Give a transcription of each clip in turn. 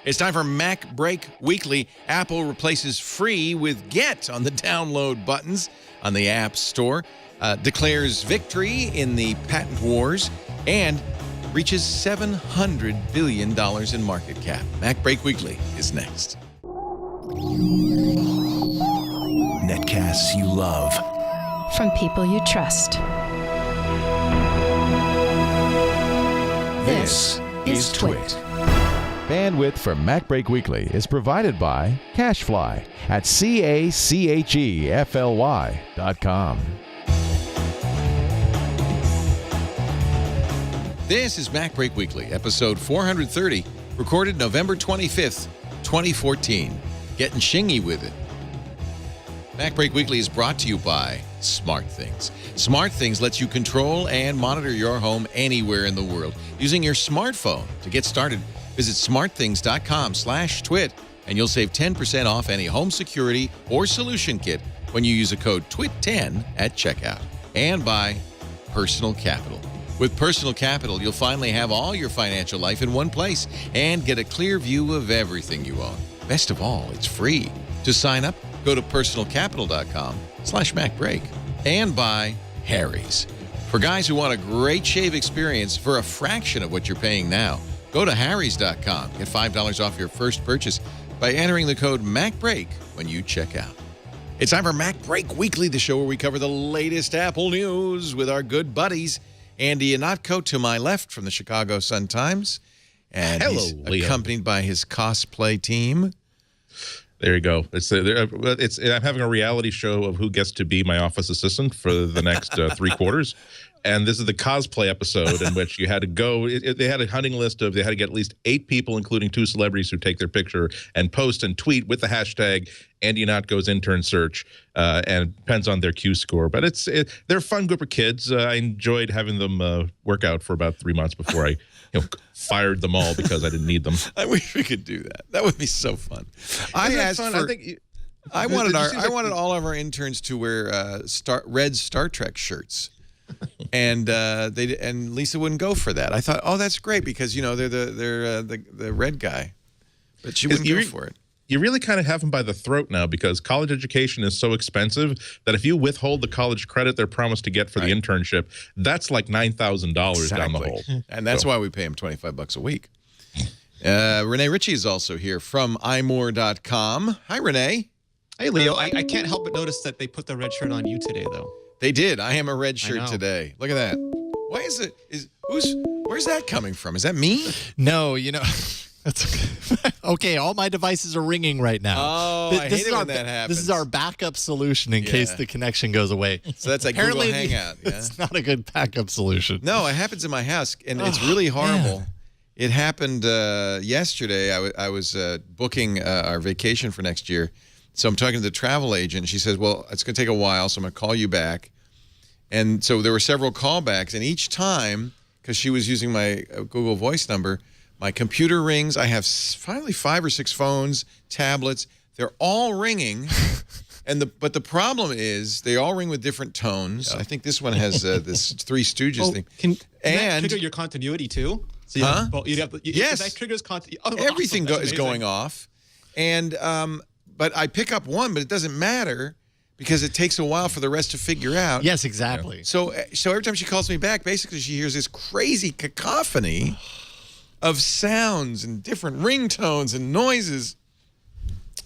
It's time for MacBreak Weekly. Apple replaces free with Get on the download buttons on the App Store, declares victory in the patent wars, and reaches $700 billion in market cap. MacBreak Weekly is next. Netcasts you love. From people you trust. This is Twit. Bandwidth for MacBreak Weekly is provided by CacheFly at CACHEFLY.com. This is MacBreak Weekly, episode 430, recorded November 25th, 2014. Getting Shingy with it. MacBreak Weekly is brought to you by SmartThings. SmartThings lets you control and monitor your home anywhere in the world using your smartphone. To get started, visit smartthings.com/twit and you'll save 10% off any home security or solution kit when you use a code TWIT10 at checkout. And by Personal Capital. With Personal Capital, you'll finally have all your financial life in one place and get a clear view of everything you own. Best of all, it's free. To sign up, go to personalcapital.com/MacBreak. And by Harry's. For guys who want a great shave experience for a fraction of what you're paying now, go to harrys.com. Get $5 off your first purchase by entering the code MacBreak when you check out. It's time for MacBreak Weekly, the show where we cover the latest Apple news with our good buddies. Andy Ihnatko to my left from the Chicago Sun-Times. And he's accompanied by his cosplay team. There you go. I'm having a reality show of who gets to be my office assistant for the next 3 quarters. And this is the cosplay episode in which you had to go. They had a hunting list of, they had to get at least 8 people, including 2 celebrities, who take their picture and post and tweet with the hashtag Andy Ihnatko's intern search, and it depends on their Q score. But they're a fun group of kids. I enjoyed having them work out for about 3 months before I fired them all because I didn't need them. I wish we could do that. That would be so fun. I wanted all of our interns to wear red Star Trek shirts. And Lisa wouldn't go for that. I thought, oh, that's great because they're the red guy, but she wouldn't go for it. You really kind of have them by the throat now because college education is so expensive that if you withhold the college credit they're promised to get for the internship, that's like $9,000 down the hole. And that's why we pay him $25 a week. Rene Ritchie is also here from imore.com. Hi, Rene. Hey, Leo. I can't help but notice that they put the red shirt on you today, though. They did. I am a red shirt today. Look at that. Why is it? Where's that coming from? Is that me? No, that's okay. Okay, all my devices are ringing right now. Oh, I hate it when that happens. This is our backup solution in case the connection goes away. So that's like Apparently Google Hangout. Yeah? It's not a good backup solution. No, it happens in my house, and it's really horrible. Man. It happened yesterday. I was booking our vacation for next year. So I'm talking to the travel agent. She says, well, it's going to take a while, so I'm going to call you back. And so there were several callbacks. And each time, because she was using my Google Voice number, my computer rings. I have finally 5 or 6 phones, tablets. They're all ringing. But the problem is they all ring with different tones. I think this one has this Three Stooges thing. Can that trigger your continuity, too? So yes. That triggers continuity. Oh, everything is going off. And... but I pick up one, but it doesn't matter because it takes a while for the rest to figure out. Yes, exactly. So every time she calls me back, basically she hears this crazy cacophony of sounds and different ringtones and noises.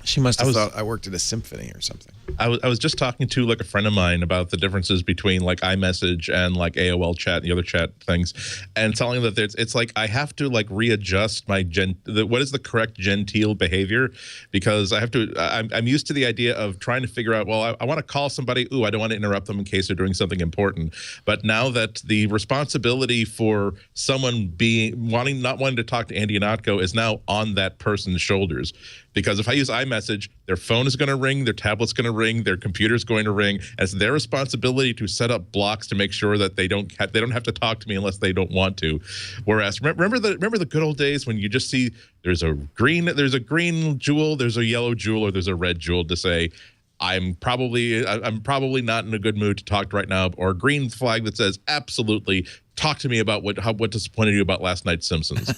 She must have thought I worked at a symphony or something. I was just talking to like a friend of mine about the differences between like iMessage and like AOL chat and the other chat things, and telling that it's like I have to like readjust my what is the correct genteel behavior, because I have to. I'm used to the idea of trying to figure out. Well, I want to call somebody. Ooh, I don't want to interrupt them in case they're doing something important. But now that the responsibility for someone not wanting to talk to Andy Ihnatko is now on that person's shoulders. Because if I use iMessage, their phone is going to ring, their tablet's going to ring, their computer's going to ring. It's their responsibility to set up blocks to make sure that they don't have to talk to me unless they don't want to. Whereas remember the good old days when you just see there's a green jewel, there's a yellow jewel, or there's a red jewel to say, I'm probably not in a good mood to talk right now, or a green flag that says absolutely talk to me about what disappointed you about last night's Simpsons.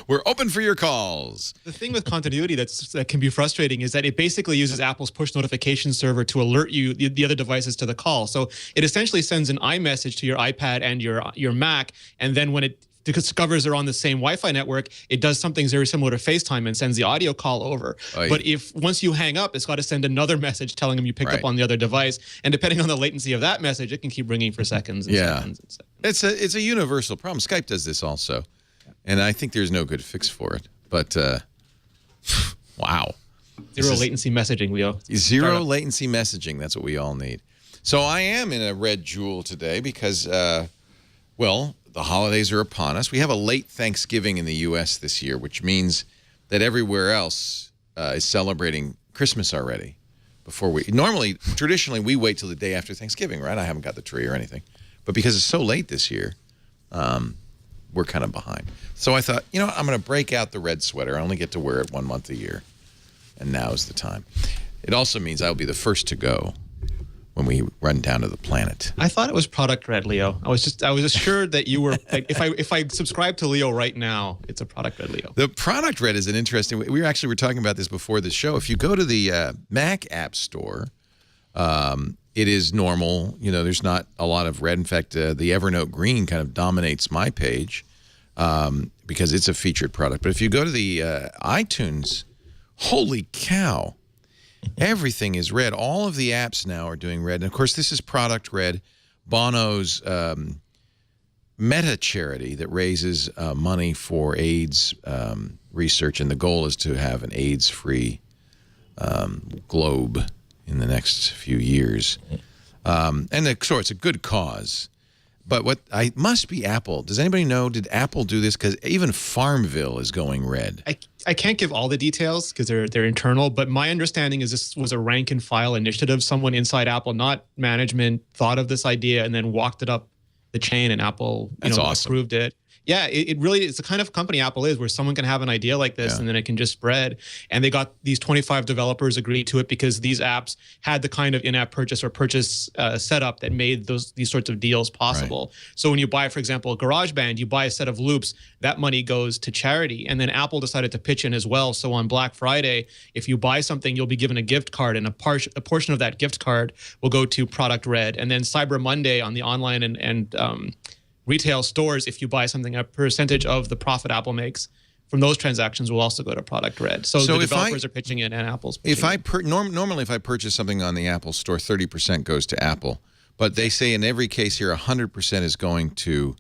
We're open for your calls. The thing with continuity that can be frustrating is that it basically uses Apple's push notification server to alert you, the other devices, to the call. So it essentially sends an iMessage to your iPad and your Mac, and then when it discovers they're on the same Wi-Fi network, it does something very similar to FaceTime and sends the audio call over. Oy. But if once you hang up, it's got to send another message telling them you picked up on the other device, and depending on the latency of that message, it can keep ringing for seconds and seconds and seconds. It's a universal problem. Skype does this also, and I think there's no good fix for it. But wow, Zero latency messaging, Leo. Zero latency messaging. That's what we all need. So I am in a red jewel today because, well, the holidays are upon us. We have a late Thanksgiving in the U.S. this year, which means that everywhere else is celebrating Christmas already. Traditionally, we wait till the day after Thanksgiving, right? I haven't got the tree or anything. But because it's so late this year, we're kind of behind. So I thought, I'm going to break out the red sweater. I only get to wear it 1 month a year, and now is the time. It also means I'll be the first to go when we run down to the planet. I thought it was product red, Leo. I was assured that you were. Like, if I subscribe to Leo right now, it's a product red, Leo. The product red is an interesting. We were talking about this before the show. If you go to the Mac App Store, it is normal. There's not a lot of red. In fact, the Evernote green kind of dominates my page because it's a featured product. But if you go to the iTunes, holy cow! Everything is red. All of the apps now are doing red. And, of course, this is Product Red, Bono's meta charity that raises money for AIDS research. And the goal is to have an AIDS-free globe in the next few years. So it's a good cause. But must be Apple. Does anybody know, did Apple do this? Because even Farmville is going red. I can't give all the details because they're internal, but my understanding is this was a rank and file initiative. Someone inside Apple, not management, thought of this idea and then walked it up the chain, and Apple awesome. approved it. Yeah, it really is the kind of company Apple is, where someone can have an idea like this and then it can just spread. And they got these 25 developers agreed to it because these apps had the kind of in-app purchase or purchase setup that made these sorts of deals possible. Right. So when you buy, for example, a GarageBand, you buy a set of loops, that money goes to charity. And then Apple decided to pitch in as well. So on Black Friday, if you buy something, you'll be given a gift card, and a portion of that gift card will go to Product Red. And then Cyber Monday on the online and retail stores, if you buy something, a percentage of the profit Apple makes from those transactions will also go to Product Red. So the developers are pitching in, and Apple's pitching normally if I purchase something on the Apple Store, 30% goes to Apple. But they say in every case here, 100% is going to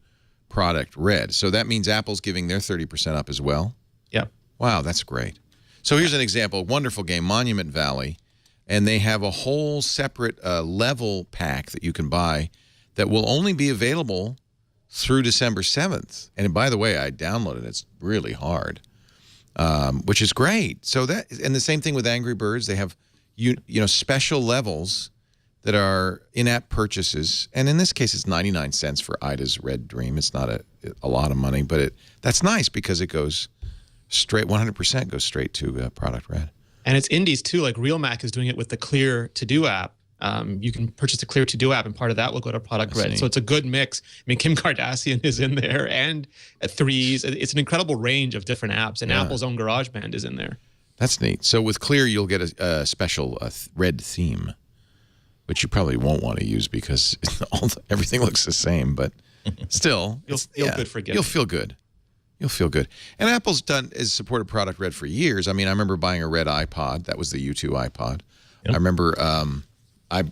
Product Red. So that means Apple's giving their 30% up as well? Yeah. Wow, that's great. So here's an example, a wonderful game, Monument Valley. And they have a whole separate level pack that you can buy that will only be available through December 7th. And by the way, I downloaded it. It's really hard, which is great. So and the same thing with Angry Birds. They have special levels that are in-app purchases. And in this case, it's 99 cents for Ida's Red Dream. It's not a lot of money, but that's nice because it goes straight, 100% goes straight to Product Red. And it's indies too. Like Real Mac is doing it with the Clear To Do app. You can purchase the Clear To Do app, and part of that will go to Product Red. So it's a good mix. I mean, Kim Kardashian is in there, and Threes. It's an incredible range of different apps, and Apple's own GarageBand is in there. That's neat. So with Clear, you'll get a special red theme, which you probably won't want to use because everything looks the same. But still, you'll feel good for getting. You'll feel good. You'll feel good. And Apple's supported Product Red for years. I mean, I remember buying a red iPod. That was the U2 iPod. Yep. I remember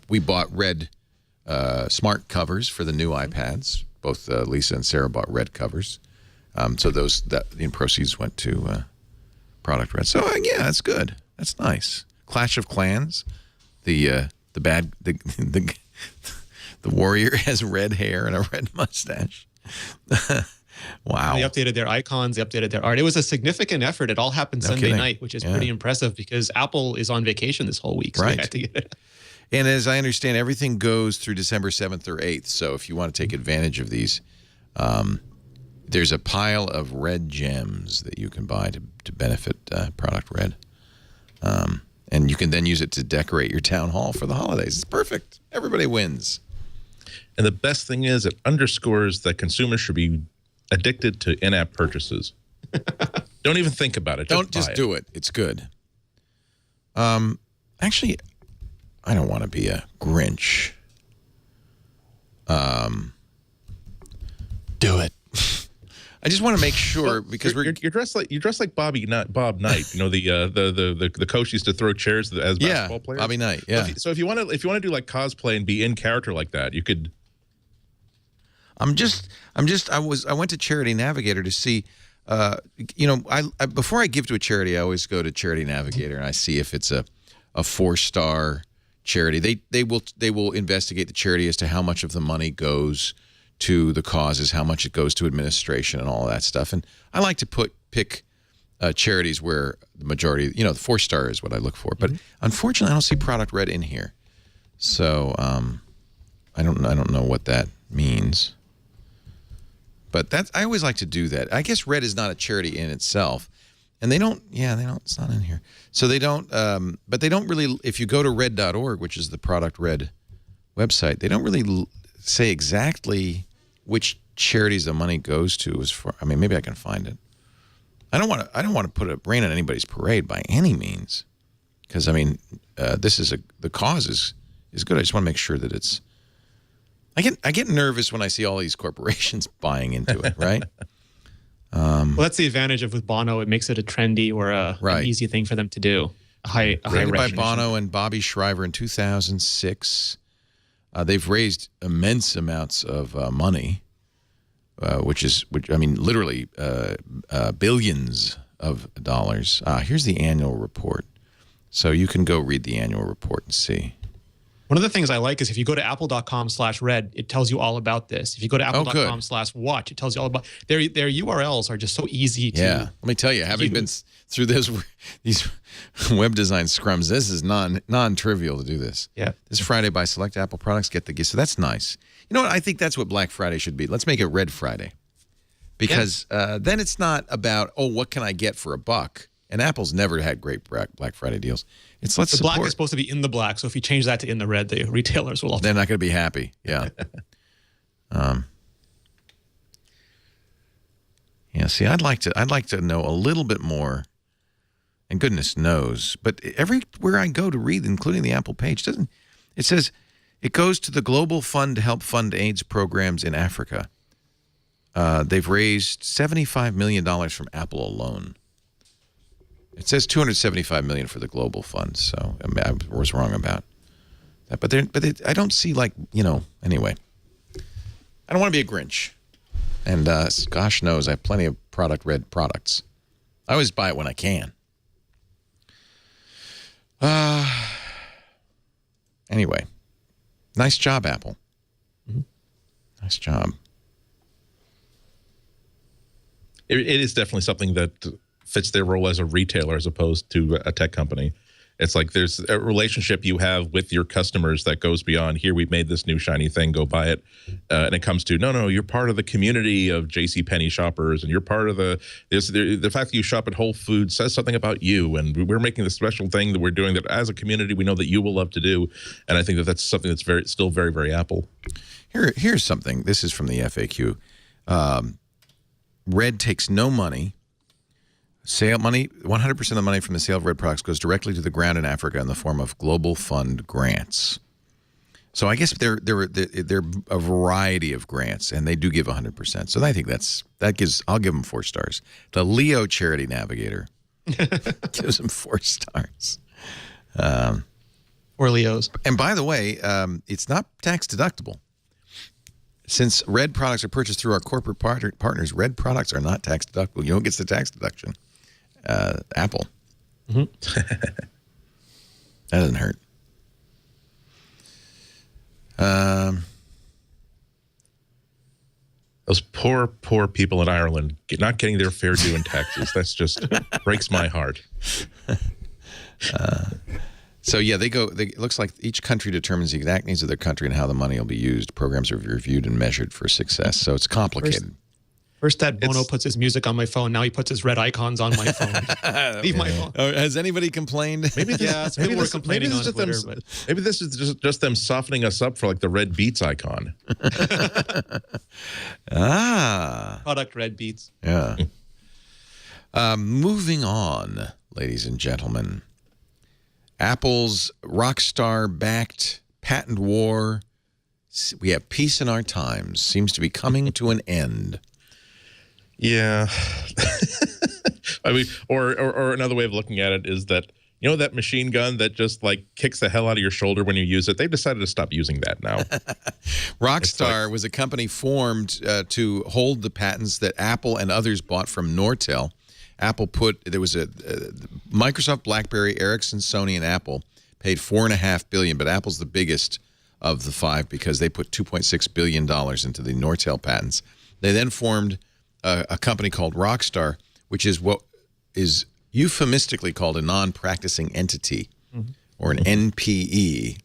we bought red smart covers for the new iPads. Both Lisa and Sarah bought red covers. So the proceeds went to Product Red. So yeah, that's good. That's nice. Clash of Clans. The warrior has red hair and a red mustache. Wow. They updated their icons. They updated their art. It was a significant effort. It all happened Sunday night, which is pretty impressive because Apple is on vacation this whole week. So they had to get it. And as I understand, everything goes through December 7th or 8th. So if you want to take advantage of these, there's a pile of red gems that you can buy to benefit Product Red. And you can then use it to decorate your town hall for the holidays. It's perfect. Everybody wins. And the best thing is, it underscores that consumers should be addicted to in-app purchases. Don't even think about it. Just do it. It's good. Actually, I don't want to be a Grinch. Do it. I just want to make sure because you're dressed like Bob Knight. You know the coach used to throw chairs as basketball players. Bobby Knight. Yeah. So if you want to do like cosplay and be in character like that, you could. I went to Charity Navigator to see. I before I give to a charity, I always go to Charity Navigator and I see if it's a 4-star charity. They will investigate the charity as to how much of the money goes to the causes, how much it goes to administration and all that stuff. And I like to pick charities where the majority, the 4-star is what I look for. But unfortunately, I don't see Product Red in here. So I don't know what that means. But I always like to do that. I guess Red is not a charity in itself. And they don't, it's not in here. So they don't, but they don't really, if you go to red.org, which is the Product Red website, they don't really say exactly which charities the money goes to. Maybe I can find it. I don't want to put a rain on anybody's parade by any means. Because, the cause is good. I just want to make sure that it's, I get nervous when I see all these corporations buying into it, right? Well, that's the advantage of with Bono. It makes it a trendy or an easy thing for them to do. High Created by recognition. Bono and Bobby Shriver in 2006. They've raised immense amounts of money, literally billions of dollars. Here's the annual report. So you can go read the annual report and see. One of the things I like is if you go to apple.com/red, it tells you all about this. If you go to apple.com/watch, it tells you all about their URLs are just so easy to. Yeah, let me tell you, having been through these web design scrums, this is non-trivial to do this. Yeah. This Friday, buy select Apple products, get the gift. So that's nice. You know what? I think that's what Black Friday should be. Let's make it Red Friday, because then it's not about what can I get for $1. And Apple's never had great Black Friday deals. It's let's the support. black is supposed to be in the black, so if you change that to in the red, the retailers will. They're not going to be happy. Yeah. See, I'd like to know a little bit more. And goodness knows, but everywhere I go to read, including the Apple page, it says it goes to the Global Fund to help fund AIDS programs in Africa. They've raised $75 million from Apple alone. It says $275 million for the Global Fund, so I was wrong about that. But I don't see anyway. I don't want to be a Grinch, and gosh knows I have plenty of Product Red products. I always buy it when I can. Anyway, nice job, Apple. Nice job. It is definitely something that fits their role as a retailer as opposed to a tech company. It's like there's a relationship you have with your customers that goes beyond, here, we've made this new shiny thing, go buy it. And it comes to, no, you're part of the community of JCPenney shoppers, and you're part of the fact that you shop at Whole Foods says something about you, and we're making this special thing that we're doing that as a community we know that you will love to do. And I think that's something that's still very, very Apple. Here's something. This is from the FAQ. Red takes no money. Sale money, 100% of the money from the sale of Red products goes directly to the ground in Africa in the form of Global Fund grants. So I guess they're a variety of grants, and they do give 100%. So I think I'll give them 4 stars. The Leo Charity Navigator gives them 4 stars. Or Leos. And by the way, it's not tax deductible. Since Red products are purchased through our corporate partners, Red products are not tax deductible. You don't get the tax deduction. Apple. That doesn't hurt. Those poor people in Ireland not getting their fair due in taxes. That's just breaks my heart. So yeah, it looks like each country determines the exact needs of their country and how the money will be used. Programs are reviewed and measured for success. So it's complicated. First that Bono puts his music on my phone. Now he puts his red icons on my phone. Leave my phone. Has anybody complained? Maybe people were complaining on Twitter. Maybe this is just them softening us up for like the red beets icon. Product red beets. Yeah. Moving on, ladies and gentlemen. Apple's Rockstar-backed patent war. We have peace in our times. Seems to be coming to an end. Yeah. I mean, or another way of looking at it is that, you know, that machine gun that just like kicks the hell out of your shoulder when you use it, they've decided to stop using that now. Rockstar was a company formed to hold the patents that Apple and others bought from Nortel. Apple there was a Microsoft, BlackBerry, Ericsson, Sony, and Apple paid $4.5 billion, but Apple's the biggest of the five because they put $2.6 billion into the Nortel patents. They then formed a company called Rockstar, which is what is euphemistically called a non-practicing entity, or an NPE.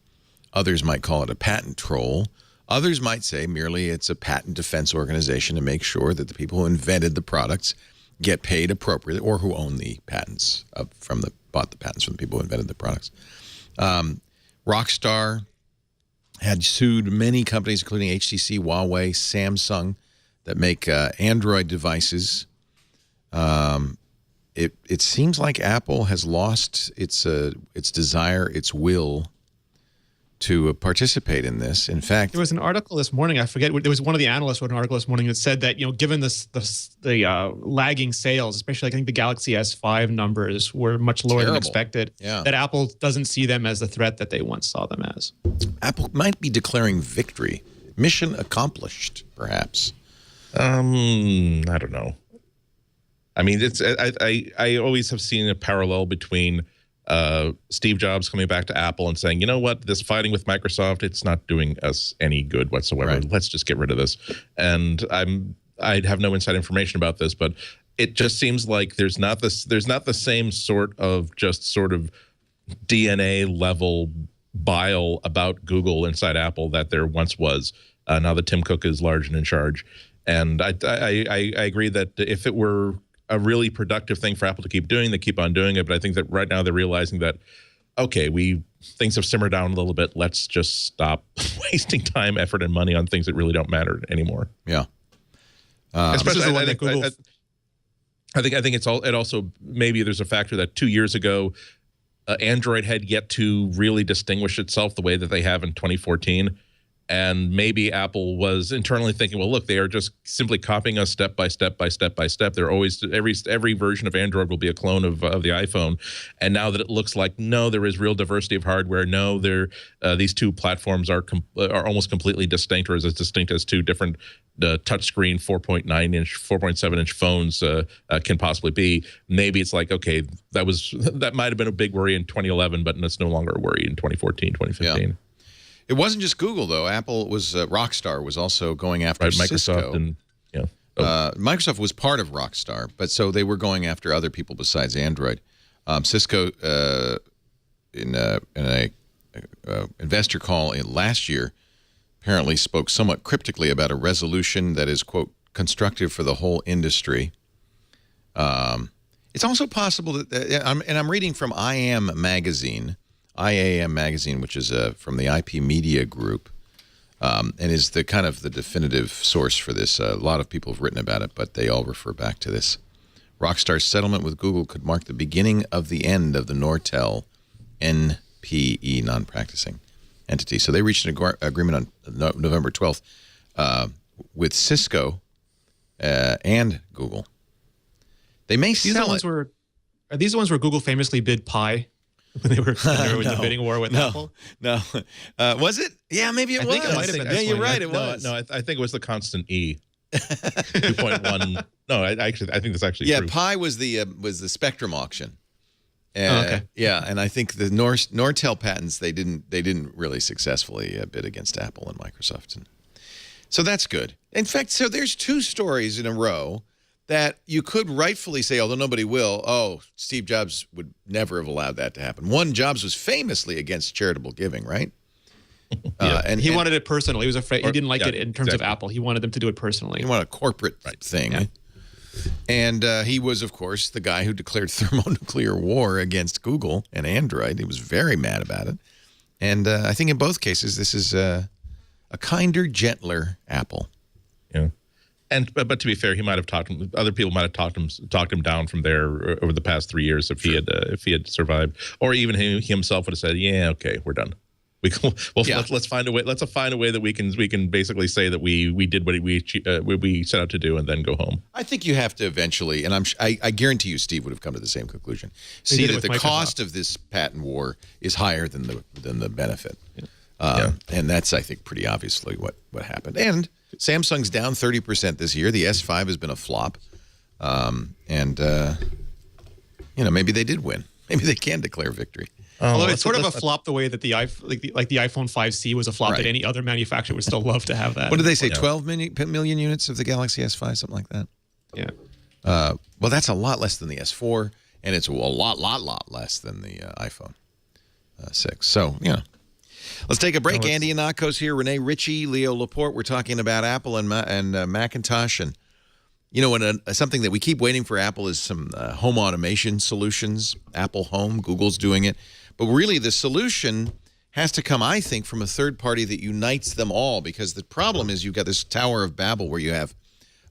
Others might call it a patent troll. Others might say merely it's a patent defense organization to make sure that the people who invented the products get paid appropriately, or who own the patents bought the patents from the people who invented the products. Rockstar had sued many companies, including HTC, Huawei, Samsung, that make Android devices. It seems like Apple has lost its desire, its will to participate in this. In fact, there was an article this morning. I forget. There was one of the analysts wrote an article this morning that said that, you know, given the lagging sales, especially I think the Galaxy S5 numbers were much lower than expected. Yeah. That Apple doesn't see them as the threat that they once saw them as. Apple might be declaring victory, mission accomplished, perhaps. I don't know. I mean, I always have seen a parallel between Steve Jobs coming back to Apple and saying, you know what, this fighting with Microsoft, it's not doing us any good whatsoever. Right. Let's just get rid of this. And I have no inside information about this, but it just seems like there's not the same sort of DNA level bile about Google inside Apple that there once was. Now that Tim Cook is large and in charge. And I agree that if it were a really productive thing for Apple to keep doing, they keep on doing it. But I think that right now they're realizing that, okay, things have simmered down a little bit. Let's just stop wasting time, effort, and money on things that really don't matter anymore. Yeah. Especially, I think it also maybe there's a factor that 2 years ago, Android had yet to really distinguish itself the way that they have in 2014. And maybe Apple was internally thinking, well, look, they are just simply copying us step by step by step by step. They're always every version of Android will be a clone of the iPhone. And now that it looks like, no, there is real diversity of hardware. No, these two platforms are almost completely distinct, or as distinct as two different touchscreen 4.9-inch, 4.7-inch phones can possibly be. Maybe it's like, okay, that might have been a big worry in 2011, but it's no longer a worry in 2014, 2015. Yeah. It wasn't just Google, though. Apple was Rockstar was also going after Cisco. Microsoft and Microsoft was part of Rockstar, but so they were going after other people besides Android. Cisco, in a investor call last year, apparently spoke somewhat cryptically about a resolution that is, quote, constructive for the whole industry. It's also possible that, I'm reading from IAM Magazine, which is from the IP Media Group, and is the kind of the definitive source for this. A lot of people have written about it, but they all refer back to this. Rockstar's settlement with Google could mark the beginning of the end of the Nortel NPE, non-practicing entity. So they reached an agreement on November 12th with Cisco and Google. They may sell it. Are these the ones where Google famously bid pi? When they were in the bidding war with Apple? No. Was it? Yeah, maybe it was. I think it might have been. Yeah, you're right. It was. No, I think it was the constant E. 2.1. No, I think that's actually true. Pi was the Spectrum auction. Okay. Yeah, and I think the Nortel patents they didn't really successfully bid against Apple and Microsoft, so that's good. In fact, so there's two stories in a row that you could rightfully say, although nobody will, oh, Steve Jobs would never have allowed that to happen. One, Jobs was famously against charitable giving, right? And he wanted it personal. He was afraid. He didn't like it in terms exactly. of Apple. He wanted them to do it personally. you want a corporate thing. Yeah. And he was, of course, the guy who declared thermonuclear war against Google and Android. He was very mad about it. And I think in both cases, this is a kinder, gentler Apple. Yeah. But to be fair, he might have talked him. Other people might have talked him down from there over the past 3 years if he had survived, or even he himself would have said, "Yeah, okay, we're done. Let's find a way. Let's find a way that we can basically say that we did what we set out to do and then go home." I think you have to eventually, and I guarantee you, Steve would have come to the same conclusion. See that the cost of this patent war is higher than the benefit, and that's, I think, pretty obviously what happened. And Samsung's down 30% this year. The S5 has been a flop, and maybe they did win. Maybe they can declare victory. Although it's sort of a flop the way that the iPhone 5C was a flop, that any other manufacturer would still love to have that. What did they say? 12 million units of the Galaxy S5, something like that. Yeah. Well, that's a lot less than the S4, and it's a lot less than the iPhone 6. So, let's take a break. Andy Ihnatko's here. Rene, Ritchie, Leo Laporte. We're talking about Apple and Macintosh. And, something that we keep waiting for Apple is some home automation solutions. Apple Home, Google's doing it. But really, the solution has to come, I think, from a third party that unites them all, because the problem is you've got this Tower of Babel where you have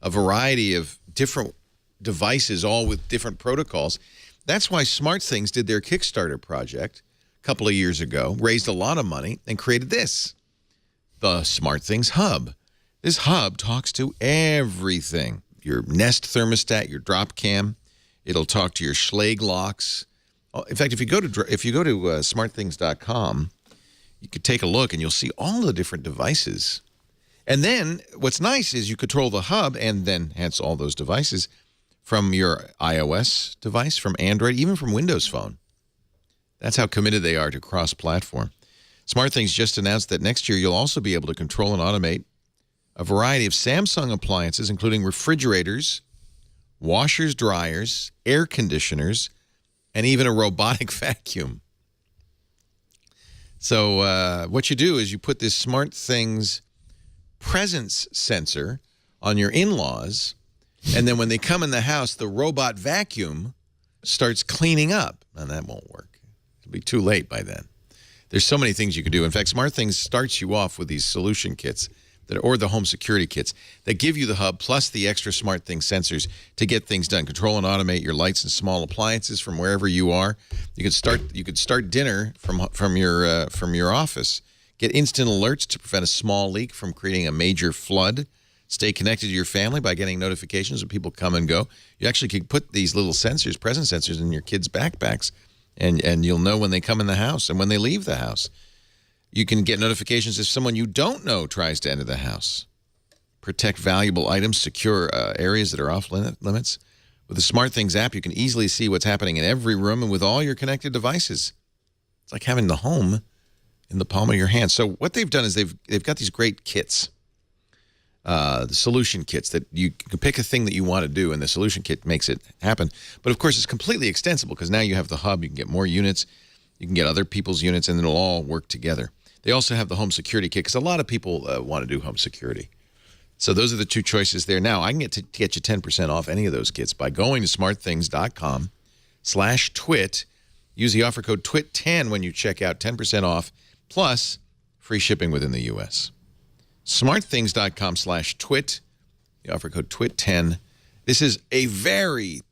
a variety of different devices, all with different protocols. That's why SmartThings did their Kickstarter project a couple of years ago, raised a lot of money, and created this, the SmartThings Hub. This hub talks to everything. Your Nest thermostat, your drop cam. It'll talk to your Schlage locks. In fact, if you go to smartthings.com, you could take a look and you'll see all the different devices. And then what's nice is you control the hub and then hence all those devices from your iOS device, from Android, even from Windows Phone. That's how committed they are to cross-platform. SmartThings just announced that next year you'll also be able to control and automate a variety of Samsung appliances, including refrigerators, washers, dryers, air conditioners, and even a robotic vacuum. So what you do is you put this SmartThings presence sensor on your in-laws, and then when they come in the house, the robot vacuum starts cleaning up. And that won't work. It'll be too late by then. There's so many things you can do. In fact, SmartThings starts you off with these solution kits or the home security kits that give you the hub plus the extra SmartThings sensors to get things done. Control and automate your lights and small appliances from wherever you are. You could start dinner from your office. Get instant alerts to prevent a small leak from creating a major flood. Stay connected to your family by getting notifications when people come and go. You actually could put these little sensors, presence sensors, in your kids' backpacks, and you'll know when they come in the house and when they leave the house. You can get notifications if someone you don't know tries to enter the house. Protect valuable items, secure areas that are off limits. With the SmartThings app, you can easily see what's happening in every room and with all your connected devices. It's like having the home in the palm of your hand. So what they've done is they've got these great kits, the solution kits that you can pick a thing that you want to do, and the solution kit makes it happen. But, of course, it's completely extensible because now you have the hub. You can get more units. You can get other people's units, and it'll all work together. They also have the home security kit because a lot of people want to do home security. So those are the two choices there. Now, I can get you 10% off any of those kits by going to smartthings.com/twit. Use the offer code TWIT10 when you check out, 10% off, plus free shipping within the U.S. smartthings.com/twit. The offer code TWIT10. This is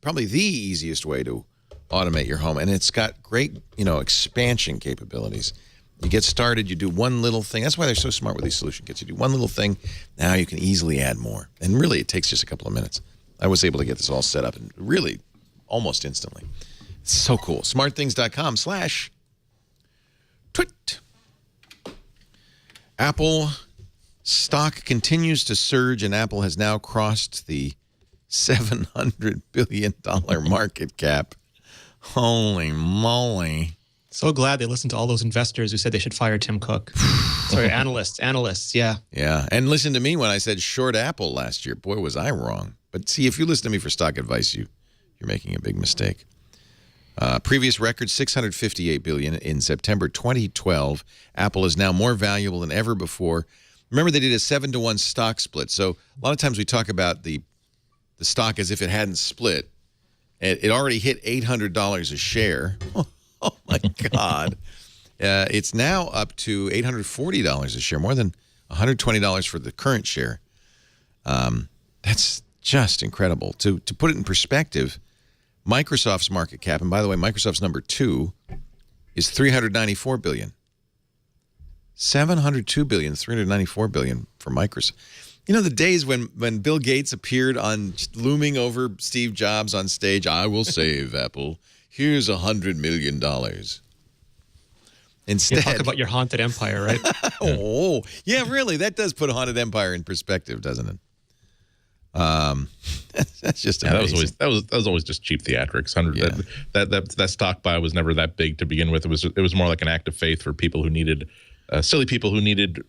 probably the easiest way to automate your home, and it's got great, expansion capabilities. You get started, you do one little thing. That's why they're so smart with these solution kits. You do one little thing, now you can easily add more. And really, it takes just a couple of minutes. I was able to get this all set up and really almost instantly. It's so cool. smartthings.com/twit. Apple stock continues to surge, and Apple has now crossed the $700 billion market cap. Holy moly. So glad they listened to all those investors who said they should fire Tim Cook. Sorry, analysts, yeah. Yeah, and listen to me when I said short Apple last year. Boy, was I wrong. But see, if you listen to me for stock advice, you're making a big mistake. Previous record, $658 billion in September 2012. Apple is now more valuable than ever before. Remember, they did a 7-to-1 stock split. So a lot of times we talk about the stock as if it hadn't split. It already hit $800 a share. Oh my God. It's now up to $840 a share, more than $120 for the current share. That's just incredible. To put it in perspective, Microsoft's market cap, and by the way, Microsoft's number 2 is $394 billion. $702 billion, $394 billion for Microsoft. You know, the days when Bill Gates appeared on looming over Steve Jobs on stage, I will save Apple. Here's $100 million. Instead, You talk about your haunted empire, right? oh, yeah, really. That does put a haunted empire in perspective, doesn't it? That's just amazing. that was always just cheap theatrics. That stock buy was never that big to begin with. It was more like an act of faith for people who needed silly people who needed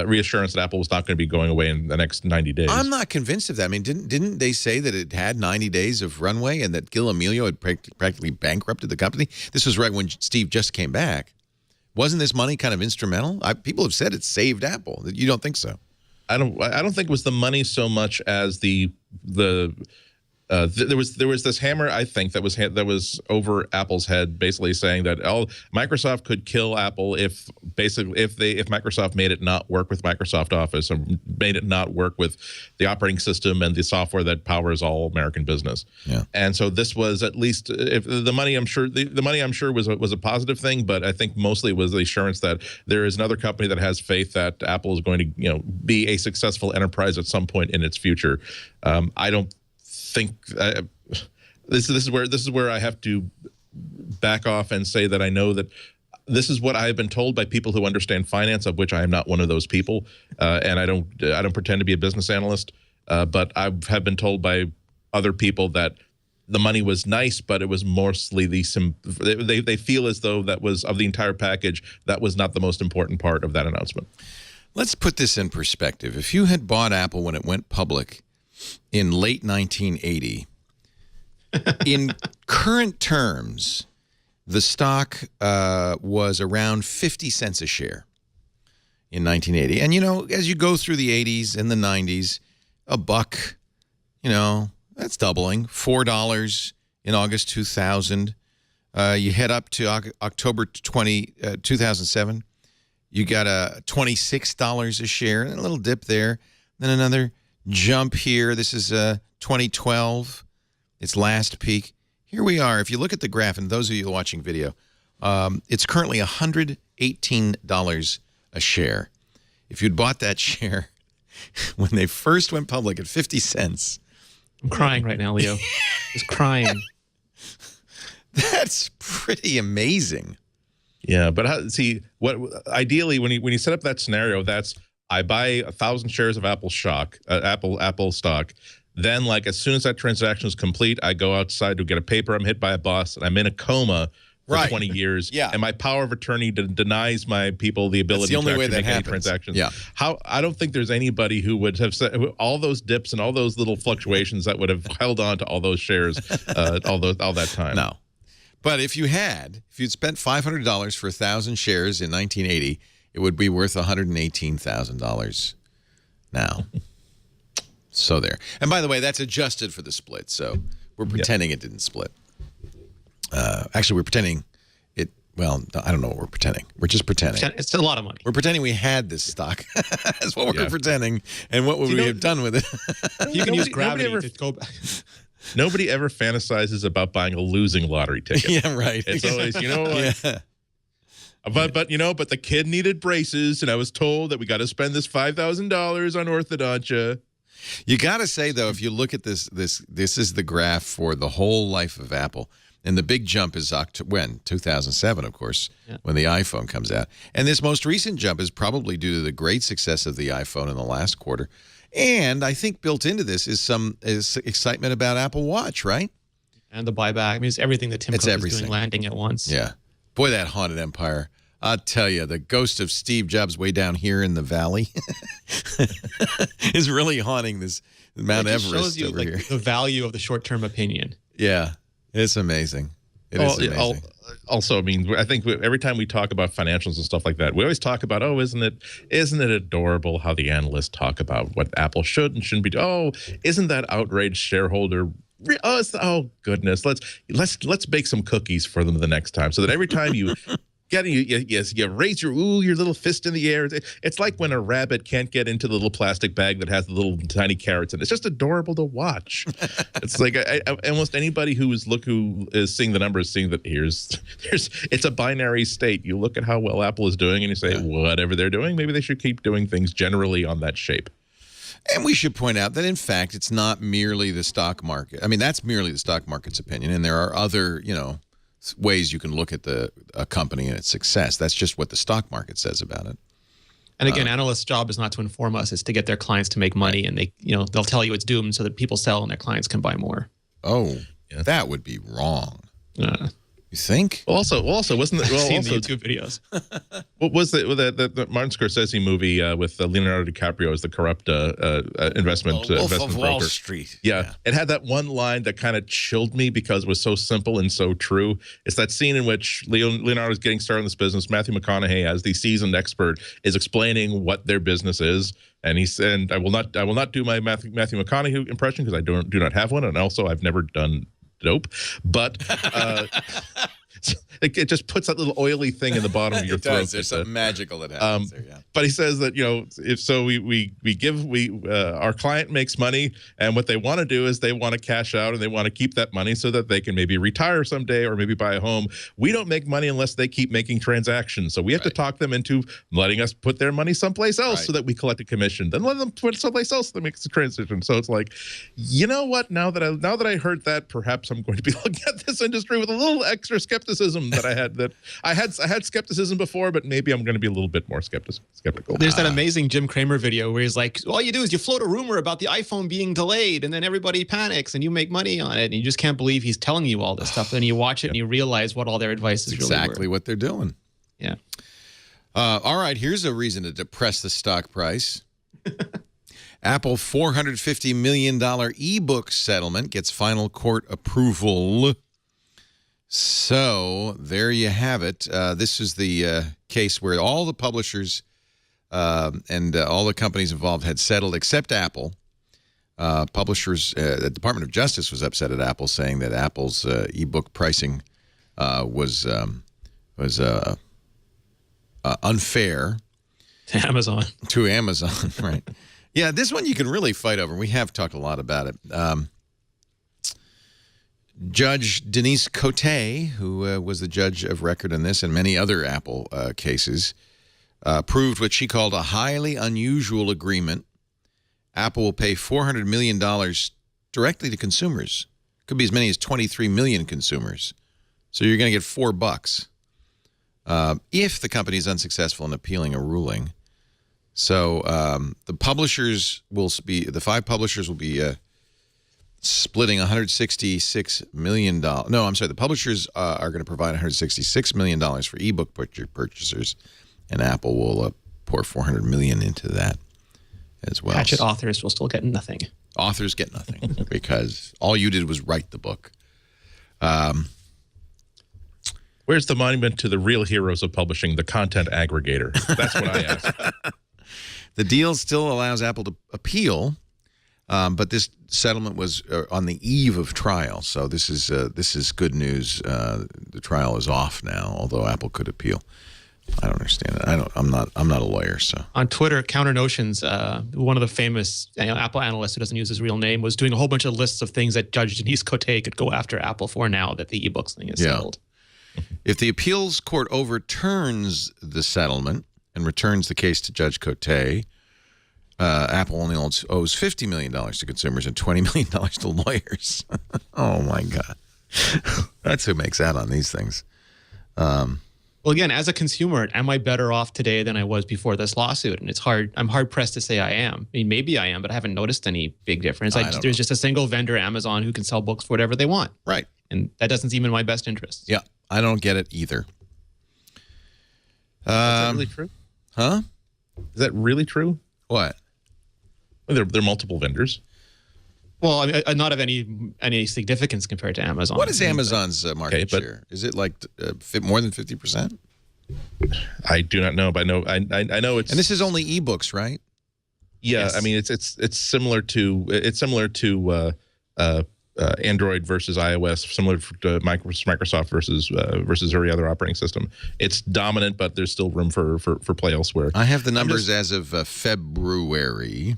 reassurance that Apple was not going to be going away in the next 90 days. I'm not convinced of that. I mean, didn't they say that it had 90 days of runway and that Gil Amelio had practically bankrupted the company? This was right when Steve just came back. Wasn't this money kind of instrumental? People have said it saved Apple. You don't think so? I don't think it was the money so much as there was this hammer, I think, that was over Apple's head, basically saying that Microsoft could kill Apple if Microsoft made it not work with Microsoft Office or made it not work with the operating system and the software that powers all American business. Yeah. And so this was, at least, if the money, I'm sure was a positive thing, but I think mostly it was the assurance that there is another company that has faith that Apple is going to be a successful enterprise at some point in its future. I don't think this is where I have to back off and say that I know that this is what I have been told by people who understand finance, of which I am not one of those people, and I don't pretend to be a business analyst, but I have been told by other people that the money was nice, but it was mostly they feel as though that was, of the entire package, that was not the most important part of that announcement. Let's put this in perspective. If you had bought Apple when it went public in late 1980, in current terms, the stock was around 50 cents a share in 1980. And, as you go through the 80s and the 90s, $1, that's doubling. $4 in August 2000. You head up to October 2007. You got $26 a share, and a little dip there. Then another jump here. This is 2012, its last peak. Here we are. If you look at the graph, and those of you watching video, it's currently $118 a share. If you'd bought that share when they first went public at 50 cents. I'm crying right now, Leo. Just crying. That's pretty amazing. Yeah, but ideally, when you set up that scenario, that's I buy 1,000 shares of Apple stock. Then, as soon as that transaction is complete, I go outside to get a paper. I'm hit by a bus, and I'm in a coma for 20 years. Yeah. And my power of attorney denies my people the ability to actually make any transactions. Yeah. I don't think there's anybody who would have said all those dips and all those little fluctuations that would have held on to all those shares all that time. No. But if you'd spent $500 for 1,000 shares in 1980, it would be worth $118,000 now. So there. And by the way, that's adjusted for the split. So we're pretending it didn't split. Actually, we're pretending it. Well, I don't know what we're pretending. We're just pretending. It's a lot of money. We're pretending we had this stock. That's what we're pretending. And what would we have done with it? You can use gravity to go back. Nobody ever fantasizes about buying a losing lottery ticket. Yeah, right. It's always, But the kid needed braces, and I was told that we got to spend this $5,000 on orthodontia. You got to say, though, if you look at this is the graph for the whole life of Apple. And the big jump is when? 2007, of course, when the iPhone comes out. And this most recent jump is probably due to the great success of the iPhone in the last quarter. And I think built into this is excitement about Apple Watch, right? And the buyback. I mean, it's everything that Tim Cook is doing landing at once. Yeah. Boy, that haunted empire. I'll tell you, the ghost of Steve Jobs way down here in the valley is really haunting this Mount Everest shows you, over here. The value of the short-term opinion. Yeah, it's amazing. It is amazing. Also, I mean, I think every time we talk about financials and stuff like that, we always talk about, oh, isn't it adorable how the analysts talk about what Apple should and shouldn't be doing? Oh, isn't that outraged shareholder? Oh goodness, let's bake some cookies for them the next time, so that every time you you raise your little fist in the air. It's like when a rabbit can't get into the little plastic bag that has the little tiny carrots in it. It's just adorable to watch. It's like almost anybody who is seeing the numbers, seeing that it's a binary state. You look at how well Apple is doing, and you say, whatever they're doing, maybe they should keep doing things generally on that shape. And we should point out that, in fact, it's not merely the stock market. I mean, that's merely the stock market's opinion, and there are other, ways you can look at a company and its success. That's just what the stock market says about it. And again, analysts' job is not to inform us; it's to get their clients to make money, and they'll tell you it's doomed so that people sell and their clients can buy more. Oh, that would be wrong. You think? Well, also, wasn't it? Well, I've seen also, the YouTube videos. What was the Martin Scorsese movie with Leonardo DiCaprio as the corrupt investment Wolf of broker? Wall Street. Yeah, it had that one line that kind of chilled me because it was so simple and so true. It's that scene in which Leonardo is getting started in this business. Matthew McConaughey, as the seasoned expert, is explaining what their business is. And he said, I will not do my Matthew McConaughey impression because I do not have one, and also I've never done dope, but it just puts that little oily thing in the bottom of your throat. There's something magical that happens there. Yeah. But he says that if so, we give our client makes money, and what they want to do is they want to cash out and they want to keep that money so that they can maybe retire someday or maybe buy a home. We don't make money unless they keep making transactions, so we have to talk them into letting us put their money someplace else so that we collect a commission. Then let them put it someplace else that makes the transition. So it's like, you know what? Now that I heard that, perhaps I'm going to be looking at this industry with a little extra skepticism that I had. That I had skepticism before, but maybe I'm going to be a little bit more skeptical. There's that amazing Jim Cramer video where he's like, all you do is you float a rumor about the iPhone being delayed, and then everybody panics, and you make money on it, and you just can't believe he's telling you all this stuff. Then you watch it and you realize what all their advice is really exactly what they're doing. Yeah. All right, here's a reason to depress the stock price. Apple $450 million ebook settlement gets final court approval. So there you have it. This is the case where all the publishers and all the companies involved had settled except Apple. Publishers, the Department of Justice was upset at Apple, saying that Apple's ebook pricing was unfair to Amazon, right? Yeah, this one you can really fight over. We have talked a lot about it. Judge Denise Cote, who was the judge of record in this and many other Apple cases, approved what she called a highly unusual agreement. Apple will pay $400 million directly to consumers. Could be as many as 23 million consumers. So you're going to get $4 if the company is unsuccessful in appealing a ruling. So the publishers will be, the 5 publishers will be splitting $166 million. No, I'm sorry. The publishers are going to provide $166 million for ebook purchasers, and Apple will pour $400 million into that as well. Hatchet authors will still get nothing. Authors get nothing because all you did was write the book. Where's the monument to the real heroes of publishing, the content aggregator? That's what I ask. The deal still allows Apple to appeal, but this settlement was on the eve of trial, so this is good news. The trial is off now, although Apple could appeal. I don't understand it. I'm not a lawyer, so. On Twitter, Counter Notions, one of the famous Apple analysts who doesn't use his real name, was doing a whole bunch of lists of things that Judge Denise Cote could go after Apple for now that the ebooks thing is settled. If the appeals court overturns the settlement and returns the case to Judge Cote, Apple only owes $50 million to consumers and $20 million to lawyers. Oh, my God. That's who makes out on these things. Well, again, as a consumer, am I better off today than I was before this lawsuit? And it's hard. I'm hard pressed to say I am. I mean, maybe I am, but I haven't noticed any big difference. There's just a single vendor, Amazon, who can sell books for whatever they want. Right. And that doesn't seem in my best interest. Yeah, I don't get it either. Is that really true? Huh? Is that really true? What? Well, there are multiple vendors. Well, I mean, not of any significance compared to Amazon. What is Amazon's market share? Is it like more than 50%? I do not know, but I know it's. And this is only ebooks, right? Yeah, Yes. I mean it's similar to Android versus iOS, similar to Microsoft versus every other operating system. It's dominant, but there's still room for play elsewhere. I have the numbers as of February.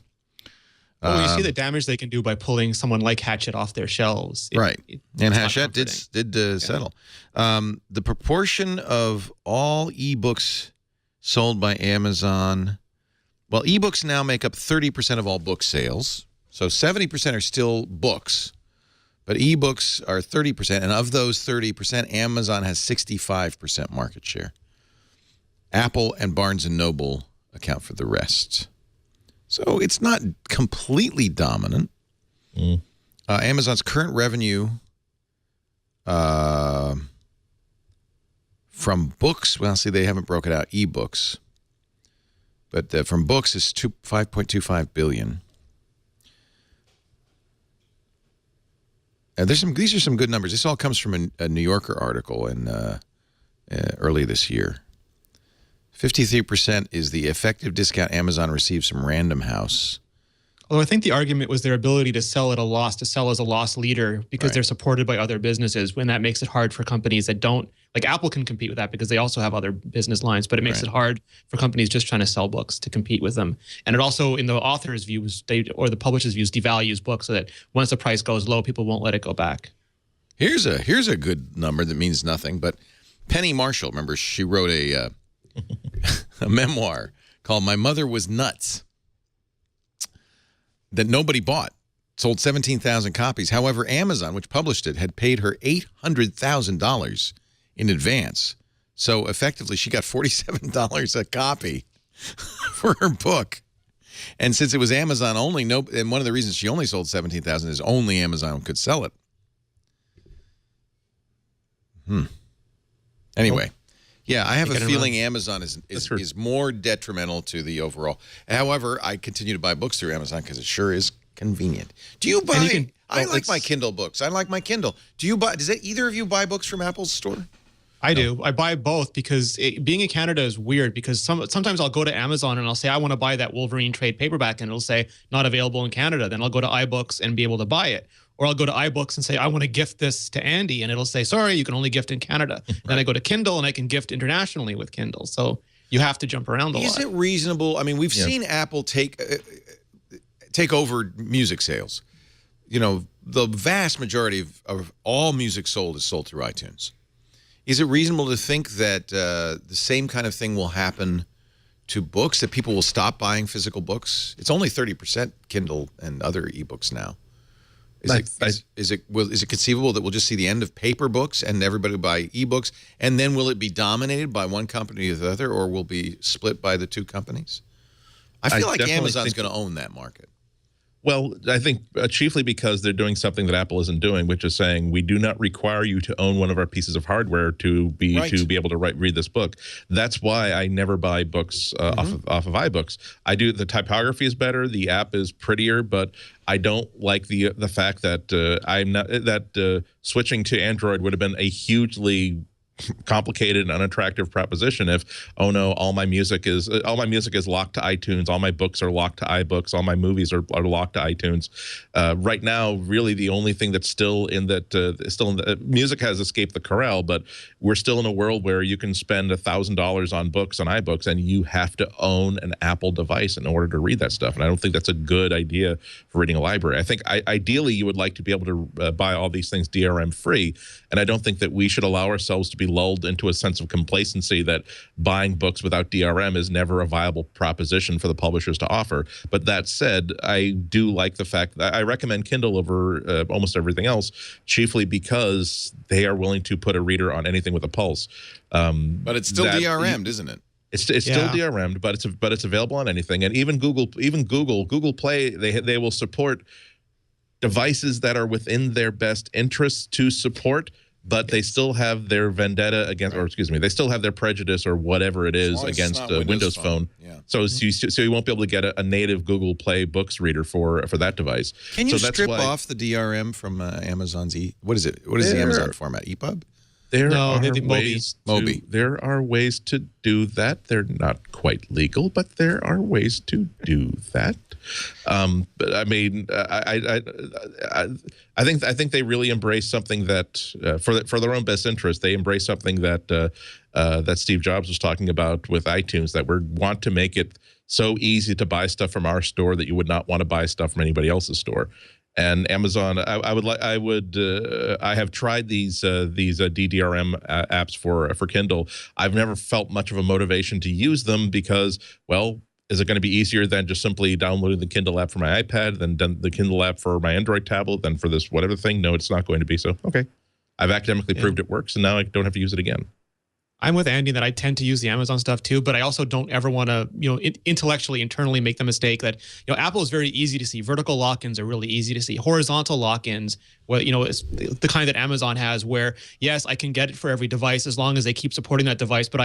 Well, you see the damage they can do by pulling someone like Hatchet off their shelves. And it's not Hachette comforting. did settle. The proportion of all ebooks sold by Amazon, well, ebooks now make up 30% of all book sales. So 70% are still books, but ebooks are 30%. And of those 30%, Amazon has 65% market share. Apple and Barnes & Noble account for the rest. So it's not completely dominant. Amazon's current revenue from books, well, see, they haven't broken out ebooks, but from books is $5.25 billion. And these are some good numbers. This all comes from a New Yorker article early this year. 53% is the effective discount Amazon receives from Random House. Although I think the argument was their ability to sell at a loss, to sell as a loss leader, because they're supported by other businesses, when that makes it hard for companies that don't, like Apple can compete with that because they also have other business lines, but it makes it hard for companies just trying to sell books to compete with them. And it also, in the author's views, or the publisher's views, devalues books so that once the price goes low, people won't let it go back. Here's a good number that means nothing, but Penny Marshall, remember, she wrote a memoir called My Mother Was Nuts that nobody bought. Sold 17,000 copies. However, Amazon, which published it, had paid her $800,000 in advance. So effectively, she got $47 a copy for her book. And since it was Amazon only, and one of the reasons she only sold 17,000 is only Amazon could sell it. Anyway. Yeah, I have a feeling Amazon is more detrimental to the overall. However, I continue to buy books through Amazon because it sure is convenient. Do you buy? I like my Kindle books. I like my Kindle. Do you buy? Does either of you buy books from Apple's store? I do. I buy both because being in Canada is weird because sometimes I'll go to Amazon and I'll say, I want to buy that Wolverine trade paperback, and it'll say not available in Canada. Then I'll go to iBooks and be able to buy it. Or I'll go to iBooks and say, I want to gift this to Andy, and it'll say, sorry, you can only gift in Canada. Then I go to Kindle and I can gift internationally with Kindle. So you have to jump around a lot. Is it reasonable? I mean, we've seen Apple take over music sales. You know, the vast majority of all music sold is sold through iTunes. Is it reasonable to think that the same kind of thing will happen to books, that people will stop buying physical books? It's only 30% Kindle and other ebooks now. Is it conceivable that we'll just see the end of paper books and everybody will buy ebooks, and then will it be dominated by one company or the other, or will be split by the two companies? I feel like Amazon's going to own that market. Well, I think chiefly because they're doing something that Apple isn't doing, which is saying we do not require you to own one of our pieces of hardware to be able to read this book. That's why I never buy books off of iBooks. I do. The typography is better. The app is prettier, but I don't like the fact that switching to Android would have been a hugely complicated and unattractive proposition if, oh no, all my music is locked to iTunes, all my books are locked to iBooks, all my movies are locked to iTunes. Right now, really the only thing that's still in that music has escaped the corral, but we're still in a world where you can spend $1,000 on books on iBooks and you have to own an Apple device in order to read that stuff. And I don't think that's a good idea for reading a library. I think ideally you would like to be able to buy all these things DRM free, and I don't think that we should allow ourselves to be lulled into a sense of complacency that buying books without DRM is never a viable proposition for the publishers to offer. But that said, I do like the fact that I recommend Kindle over almost everything else, chiefly because they are willing to put a reader on anything with a pulse. But it's still DRM'd, isn't it? It's still DRM'd, but it's available on anything. And even Google Play, they will support devices that are within their best interests to support but they still have their vendetta against, or excuse me, they still have their prejudice or whatever it is against Windows Phone. Yeah. So you won't be able to get a native Google Play Books reader for that device. Can you strip off the DRM from Amazon's what is it? What is the Amazon format? EPUB? There are ways to do that. They're not quite legal, but there are ways to do that. But I mean, I think they really embrace something that for their own best interest. They embrace something that that Steve Jobs was talking about with iTunes. That we want to make it so easy to buy stuff from our store that you would not want to buy stuff from anybody else's store. And Amazon, I have tried these DDRM apps for Kindle. I've never felt much of a motivation to use them because, well, is it going to be easier than just simply downloading the Kindle app for my iPad, than the Kindle app for my Android tablet, than for this whatever thing? No, it's not going to be. So, okay, I've academically proved it works, and now I don't have to use it again. I'm with Andy that I tend to use the Amazon stuff too, but I also don't ever want to, intellectually, internally make the mistake that, Apple is very easy to see. Vertical lock-ins are really easy to see. Horizontal lock-ins, well, it's the kind that Amazon has where, yes, I can get it for every device as long as they keep supporting that device, but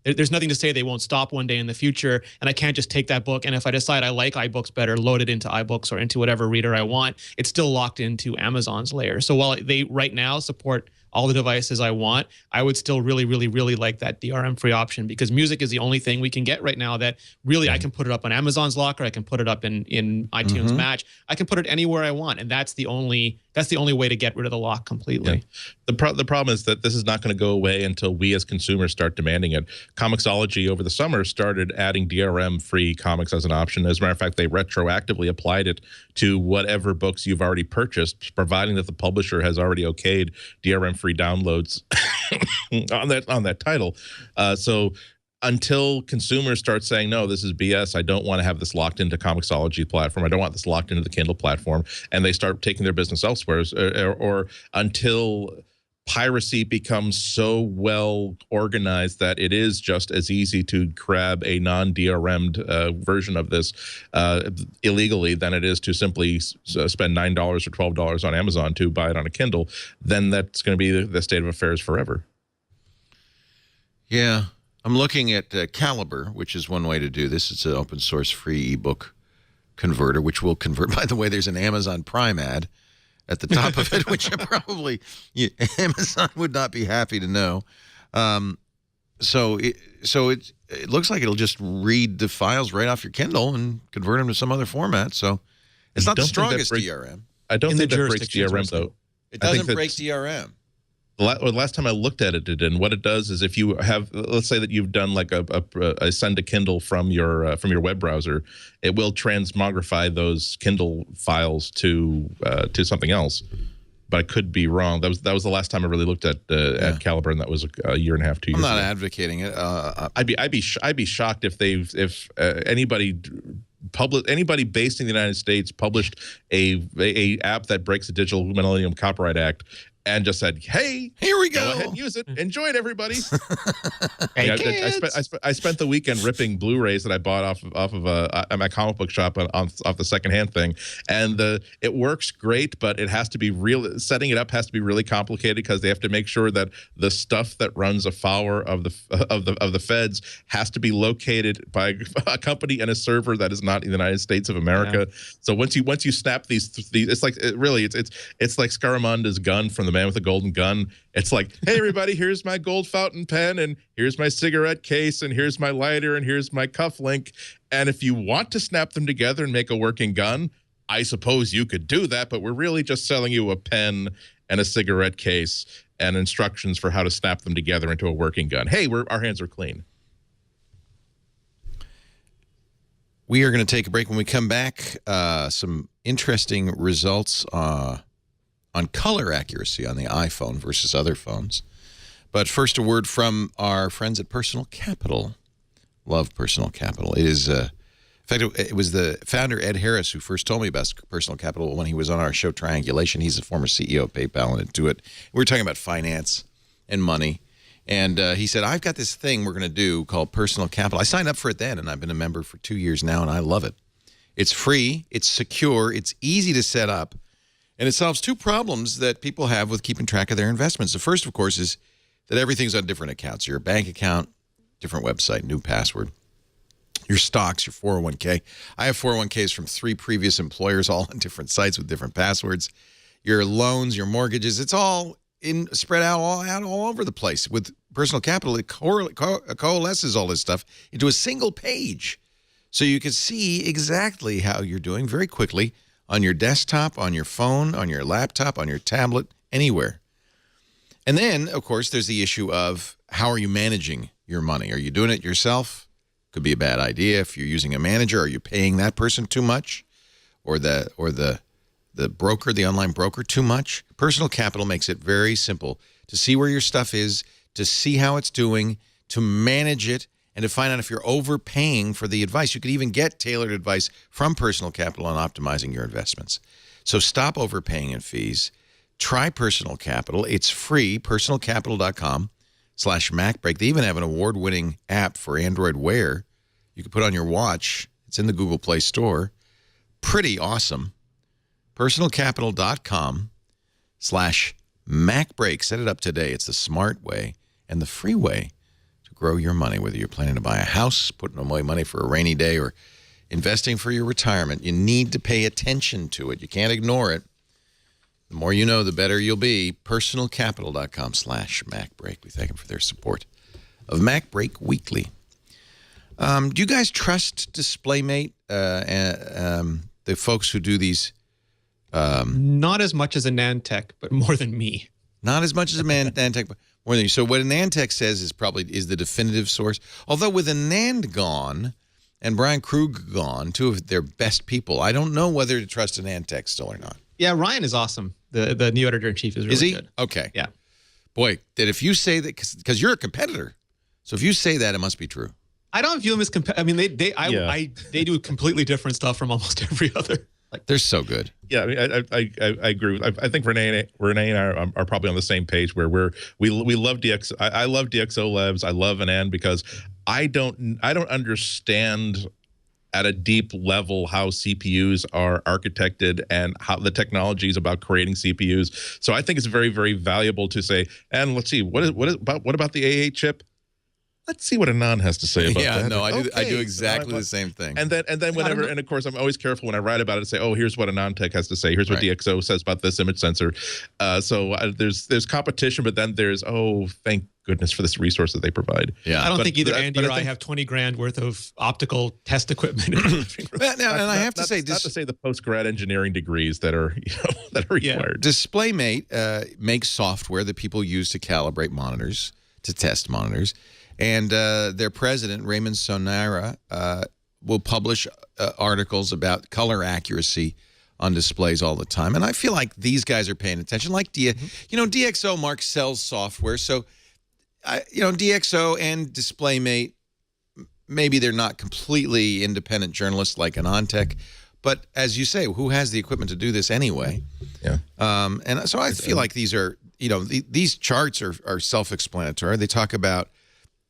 there's nothing to say they won't stop one day in the future, and I can't just take that book, and if I decide I like iBooks better, load it into iBooks or into whatever reader I want, it's still locked into Amazon's layer. So while they right now support all the devices I want, I would still really, really, really like that DRM-free option because music is the only thing we can get right now that really I can put it up on Amazon's Locker, I can put it up in iTunes Match, I can put it anywhere I want, and that's the only way to get rid of the lock completely. Yeah. The problem is that this is not going to go away until we as consumers start demanding it. Comixology over the summer started adding DRM-free comics as an option. As a matter of fact, they retroactively applied it to whatever books you've already purchased, providing that the publisher has already okayed DRM-free downloads on that title. So until consumers start saying, no, this is BS, I don't want to have this locked into Comixology platform, I don't want this locked into the Kindle platform, and they start taking their business elsewhere, or until piracy becomes so well organized that it is just as easy to grab a non-DRM'd version of this illegally than it is to simply spend $9 or $12 on Amazon to buy it on a Kindle, then that's going to be the state of affairs forever. Yeah. I'm looking at Calibre, which is one way to do this. It's an open source free ebook converter, which will convert. By the way, there's an Amazon Prime ad at the top of it, which Amazon would not be happy to know. So it looks like it'll just read the files right off your Kindle and convert them to some other format. So it's not the strongest DRM. I don't think that breaks DRM, though. It doesn't break DRM. The last time I looked at it didn't. What it does is if you have, let's say that you've done like a send to Kindle from your web browser, it will transmogrify those Kindle files to something else. But I could be wrong. That was the last time I really looked at Calibre, and that was a year and a half, 2 years. I'm not ago. advocating it. I'd be shocked if anybody based in the United States published a app that breaks the Digital Millennium Copyright Act and just said, "Hey, here we go. Go ahead and use it. Enjoy it, everybody." Hey, I spent the weekend ripping Blu-rays that I bought off of at my comic book shop off the secondhand thing, and it works great, but it has to be real. Setting it up has to be really complicated because they have to make sure that the stuff that runs afoul of the feds has to be located by a company and a server that is not in the United States of America. Yeah. So once you snap these, it's like it's like Scaramanda's gun from The Man with the Golden Gun. It's like, hey, everybody, here's my gold fountain pen, and here's my cigarette case, and here's my lighter, and here's my cuff link. And if you want to snap them together and make a working gun, I suppose you could do that, but we're really just selling you a pen and a cigarette case and instructions for how to snap them together into a working gun. Hey, our hands are clean. We are going to take a break. When we come back, some interesting results on color accuracy on the iPhone versus other phones. But first, a word from our friends at Personal Capital. Love Personal Capital. It is, in fact, it was the founder, Ed Harris, who first told me about Personal Capital when he was on our show Triangulation. He's the former CEO of PayPal and Intuit. We were talking about finance and money. And he said, I've got this thing we're going to do called Personal Capital. I signed up for it then, and I've been a member for 2 years now, and I love it. It's free. It's secure. It's easy to set up. And it solves two problems that people have with keeping track of their investments. The first, of course, is that everything's on different accounts. Your bank account, different website, new password. Your stocks, your 401k. I have 401ks from 3 previous employers, all on different sites with different passwords. Your loans, your mortgages, it's all spread out all over the place. With Personal Capital, it coalesces all this stuff into a single page. So you can see exactly how you're doing very quickly on your desktop, on your phone, on your laptop, on your tablet, anywhere. And then, of course, there's the issue of how are you managing your money? Are you doing it yourself? Could be a bad idea. If you're using a manager, are you paying that person too much? Or the broker, the online broker, too much? Personal Capital makes it very simple to see where your stuff is, to see how it's doing, to manage it, and to find out if you're overpaying for the advice. You could even get tailored advice from Personal Capital on optimizing your investments. So stop overpaying in fees. Try Personal Capital. It's free, personalcapital.com/MacBreak. They even have an award-winning app for Android Wear. You can put on your watch. It's in the Google Play Store. Pretty awesome. Personalcapital.com/MacBreak. Set it up today. It's the smart way and the free way to grow your money, whether you're planning to buy a house, putting away money for a rainy day, or investing for your retirement. You need to pay attention to it. You can't ignore it. The more you know, the better you'll be. Personalcapital.com/MacBreak. We thank them for their support of MacBreak Weekly. Do you guys trust DisplayMate? The folks who do these? Not as much as a Nantech, but more than me. Not as much as a Nantech, but more than you. So what a Nantech says is the definitive source. Although with Anand gone and Brian Krug gone, two of their best people, I don't know whether to trust a Nantech still or not. Yeah, Ryan is awesome. The new editor-in-chief is really good. Okay. Yeah. Boy, that if you say that, because you're a competitor, so if you say that, it must be true. I don't view them as I mean, they do completely different stuff from almost every other. Like they're so good. Yeah, I mean, I agree. I think Rene and I are probably on the same page where we love DX. I love DxO Labs. I love Anand because I don't understand at a deep level how CPUs are architected and how the technology is about creating CPUs. So I think it's very, very valuable to say, and let's see, what about the A8 chip? Let's see what Anand has to say about that. Yeah, no, I do exactly the same thing. And then whenever, and of course, I'm always careful when I write about it to say, oh, here's what Anand has to say. Here's what DxO says about this image sensor. So there's competition, but then there's, oh, thank goodness for this resource that they provide. Yeah, I don't think either Andy or I have 20 grand worth of optical test equipment. And I have to say, not to say the post-grad engineering degrees that are required. Yeah. DisplayMate makes software that people use to calibrate monitors, to test monitors. And their president, Raymond Sonara, will publish articles about color accuracy on displays all the time. And I feel like these guys are paying attention. Like, DxO, Mark, sells software. So, DxO and DisplayMate, maybe they're not completely independent journalists like Anantech. But as you say, who has the equipment to do this anyway? Yeah. And so I feel like these are, these charts are self-explanatory. They talk about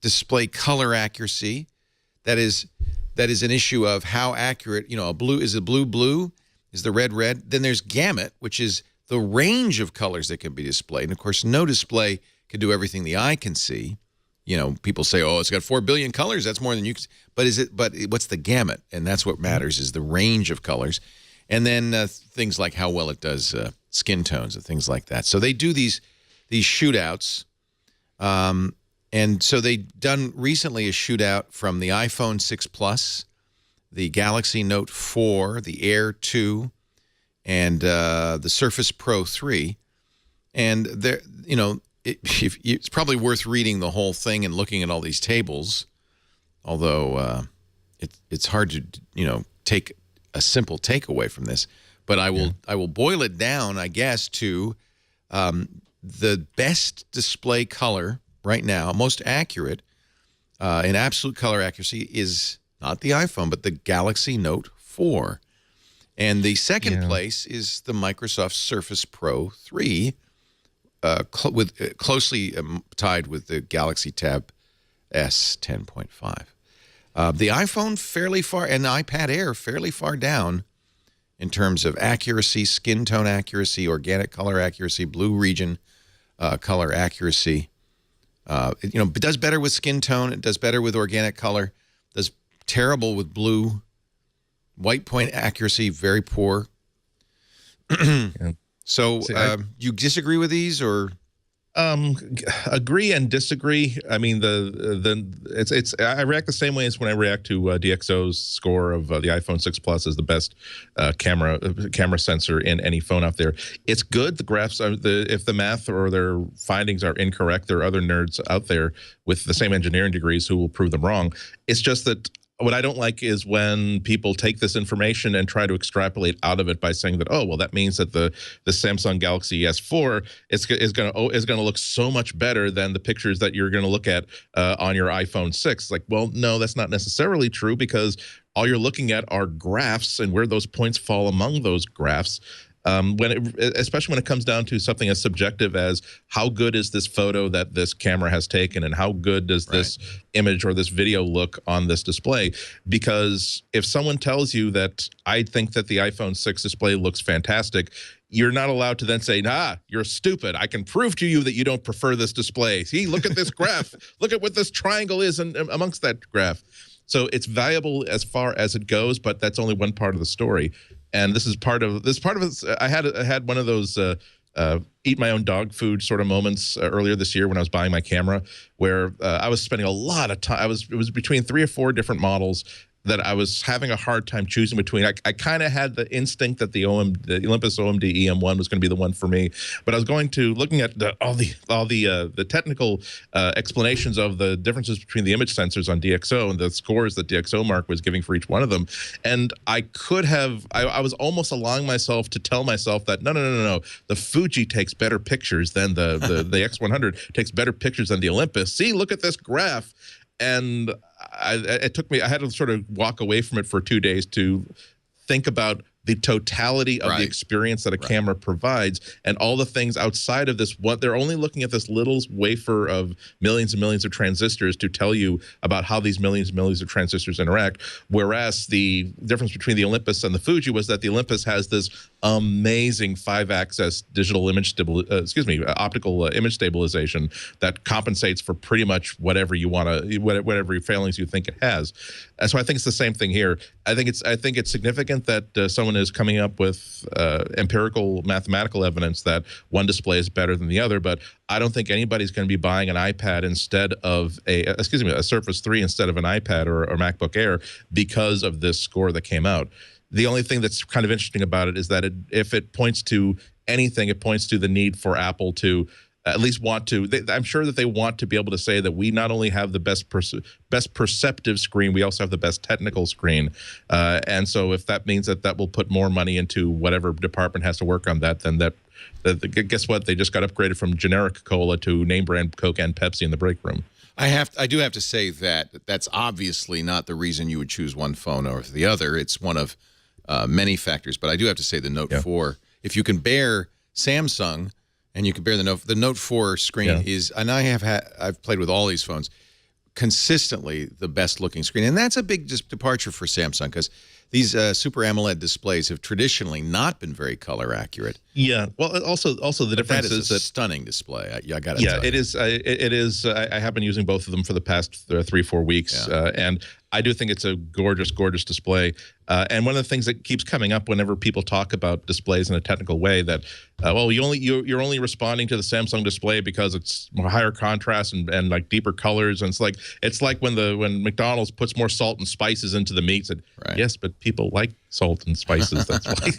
display color accuracy. That is an issue of how accurate, a blue, is it blue? Is the red? Then there's gamut, which is the range of colors that can be displayed. And of course, no display can do everything the eye can see. People say, oh, it's got 4 billion colors. That's more than you can see. But what's the gamut? And that's what matters, is the range of colors. And then things like how well it does skin tones and things like that. So they do these shootouts. And so they've done recently a shootout from the iPhone 6 Plus, the Galaxy Note 4, the Air 2, and the Surface Pro 3. And there, it's probably worth reading the whole thing and looking at all these tables, although it's hard to take a simple takeaway from this. But I will boil it down, I guess, to the best display color right now, most accurate in absolute color accuracy, is not the iPhone, but the Galaxy Note 4. And the second place is the Microsoft Surface Pro 3, closely tied with the Galaxy Tab S 10.5. The iPhone fairly far, and the iPad Air fairly far down in terms of accuracy, skin tone accuracy, organic color accuracy, blue region color accuracy. It does better with skin tone. It does better with organic color. Does terrible with blue. White point accuracy, very poor. So you disagree with these, or? Agree and disagree. I mean, I react the same way as when I react to DxO's score of the iPhone 6 Plus as the best camera sensor in any phone out there. It's good. The graphs are if the math or their findings are incorrect, there are other nerds out there with the same engineering degrees who will prove them wrong. It's just that what I don't like is when people take this information and try to extrapolate out of it by saying that, oh, well, that means that the Samsung Galaxy S4 is going to look so much better than the pictures that you're going to look at on your iPhone 6. Like, well, no, that's not necessarily true, because all you're looking at are graphs and where those points fall among those graphs. Especially when it comes down to something as subjective as how good is this photo that this camera has taken, and how good does this image or this video look on this display? Because if someone tells you that I think that the iPhone 6 display looks fantastic, you're not allowed to then say, nah, you're stupid. I can prove to you that you don't prefer this display. See, look at this graph. Look at what this triangle is amongst that graph. So it's valuable as far as it goes, but that's only one part of the story. And this is part of it. I had one of those eat my own dog food sort of moments earlier this year when I was buying my camera, where I was spending a lot of time. It was between 3 or 4 different models that I was having a hard time choosing between. I kind of had the instinct that the Olympus OMD EM1 was going to be the one for me, but I was looking at all the technical explanations of the differences between the image sensors on DxO and the scores that DxOMark was giving for each one of them, and I was almost allowing myself to tell myself that no, the Fuji takes better pictures than the X100 takes better pictures than the Olympus. See, look at this graph. And I had to sort of walk away from it for 2 days to think about the totality of the experience that a camera provides, and all the things outside of this. What they're only looking at this little wafer of millions and millions of transistors to tell you about how these millions and millions of transistors interact. Whereas the difference between the Olympus and the Fuji was that the Olympus has this amazing 5-axis digital image optical image stabilization that compensates for pretty much whatever you want to, whatever failings you think it has. So I think it's the same thing here. I think it's significant that someone is coming up with empirical mathematical evidence that one display is better than the other, but I don't think anybody's going to be buying an iPad instead of a Surface 3 instead of an iPad or MacBook Air because of this score that came out. The only thing that's kind of interesting about it is that if it points to anything, it points to the need for Apple to at least want to. I'm sure that they want to be able to say that we not only have the best perceptive screen, we also have the best technical screen. And so if that means that will put more money into whatever department has to work on that, then guess what? They just got upgraded from generic cola to name brand Coke and Pepsi in the break room. I do have to say that that's obviously not the reason you would choose one phone over the other. It's one of many factors, but I do have to say the Note 4, if you can bear Samsung and you can bear the Note 4 screen is, and I've played with all these phones, consistently the best looking screen. And that's a big departure for Samsung, because these Super AMOLED displays have traditionally not been very color accurate. Yeah. Well, also the difference is that stunning display. I got to tell you. It is. I have been using both of them for the past 3-4 weeks, and I do think it's a gorgeous, gorgeous display. And one of the things that keeps coming up whenever people talk about displays in a technical way, that well, you're only responding to the Samsung display because it's more higher contrast and like deeper colors, and it's like when McDonald's puts more salt and spices into the meats. And yes, but people like salt and spices. That's why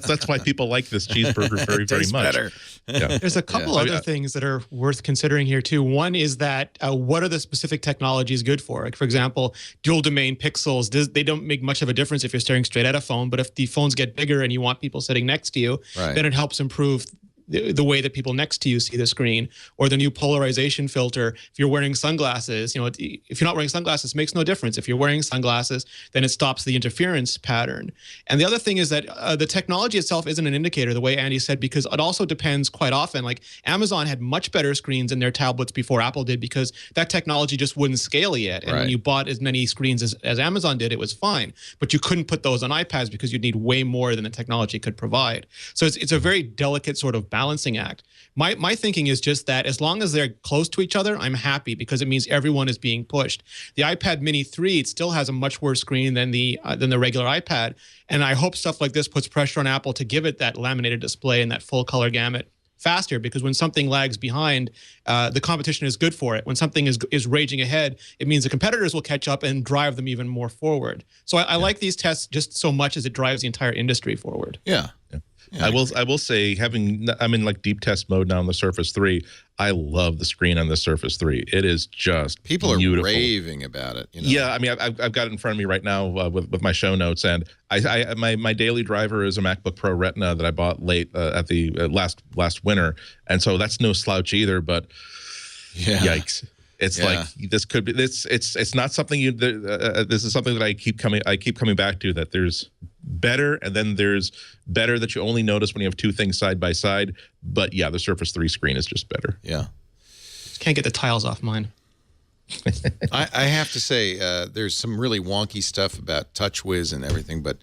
that's why people like this cheeseburger very, very much. Better. Yeah. There's a couple other things that are worth considering here too. One is that what are the specific technologies good for? Like, for example, dual domain pixels. They don't make much of a difference if you're staring straight at a phone, but if the phones get bigger and you want people sitting next to you, then it helps improve the way that people next to you see the screen, or the new polarization filter. If you're wearing sunglasses, if you're not wearing sunglasses, it makes no difference. If you're wearing sunglasses, then it stops the interference pattern. And the other thing is that the technology itself isn't an indicator, the way Andy said, because it also depends quite often. Like Amazon had much better screens in their tablets before Apple did, because that technology just wouldn't scale yet. And when you bought as many screens as Amazon did, it was fine. But you couldn't put those on iPads because you'd need way more than the technology could provide. So it's a very delicate sort of balancing act. My thinking is just that as long as they're close to each other, I'm happy, because it means everyone is being pushed. The iPad Mini 3, it still has a much worse screen than the regular iPad, and I hope stuff like this puts pressure on Apple to give it that laminated display and that full color gamut faster, because when something lags behind, the competition is good for it. When something is raging ahead, it means the competitors will catch up and drive them even more forward. So I like these tests just so much as it drives the entire industry forward. Yeah. I will say, I'm in like deep test mode now on the Surface 3. I love the screen on the Surface 3. It is just people beautiful. Are raving about it. Yeah, I mean, I've got it in front of me right now with my show notes, and my daily driver is a MacBook Pro Retina that I bought late at the last winter, and so that's no slouch either. But yikes. It's like this could be this. It's not something this is something that I keep coming back to, that there's better, and then there's better that you only notice when you have two things side by side. But yeah, the Surface 3 screen is just better. Yeah, just can't get the tiles off mine. I have to say, there's some really wonky stuff about TouchWiz and everything, but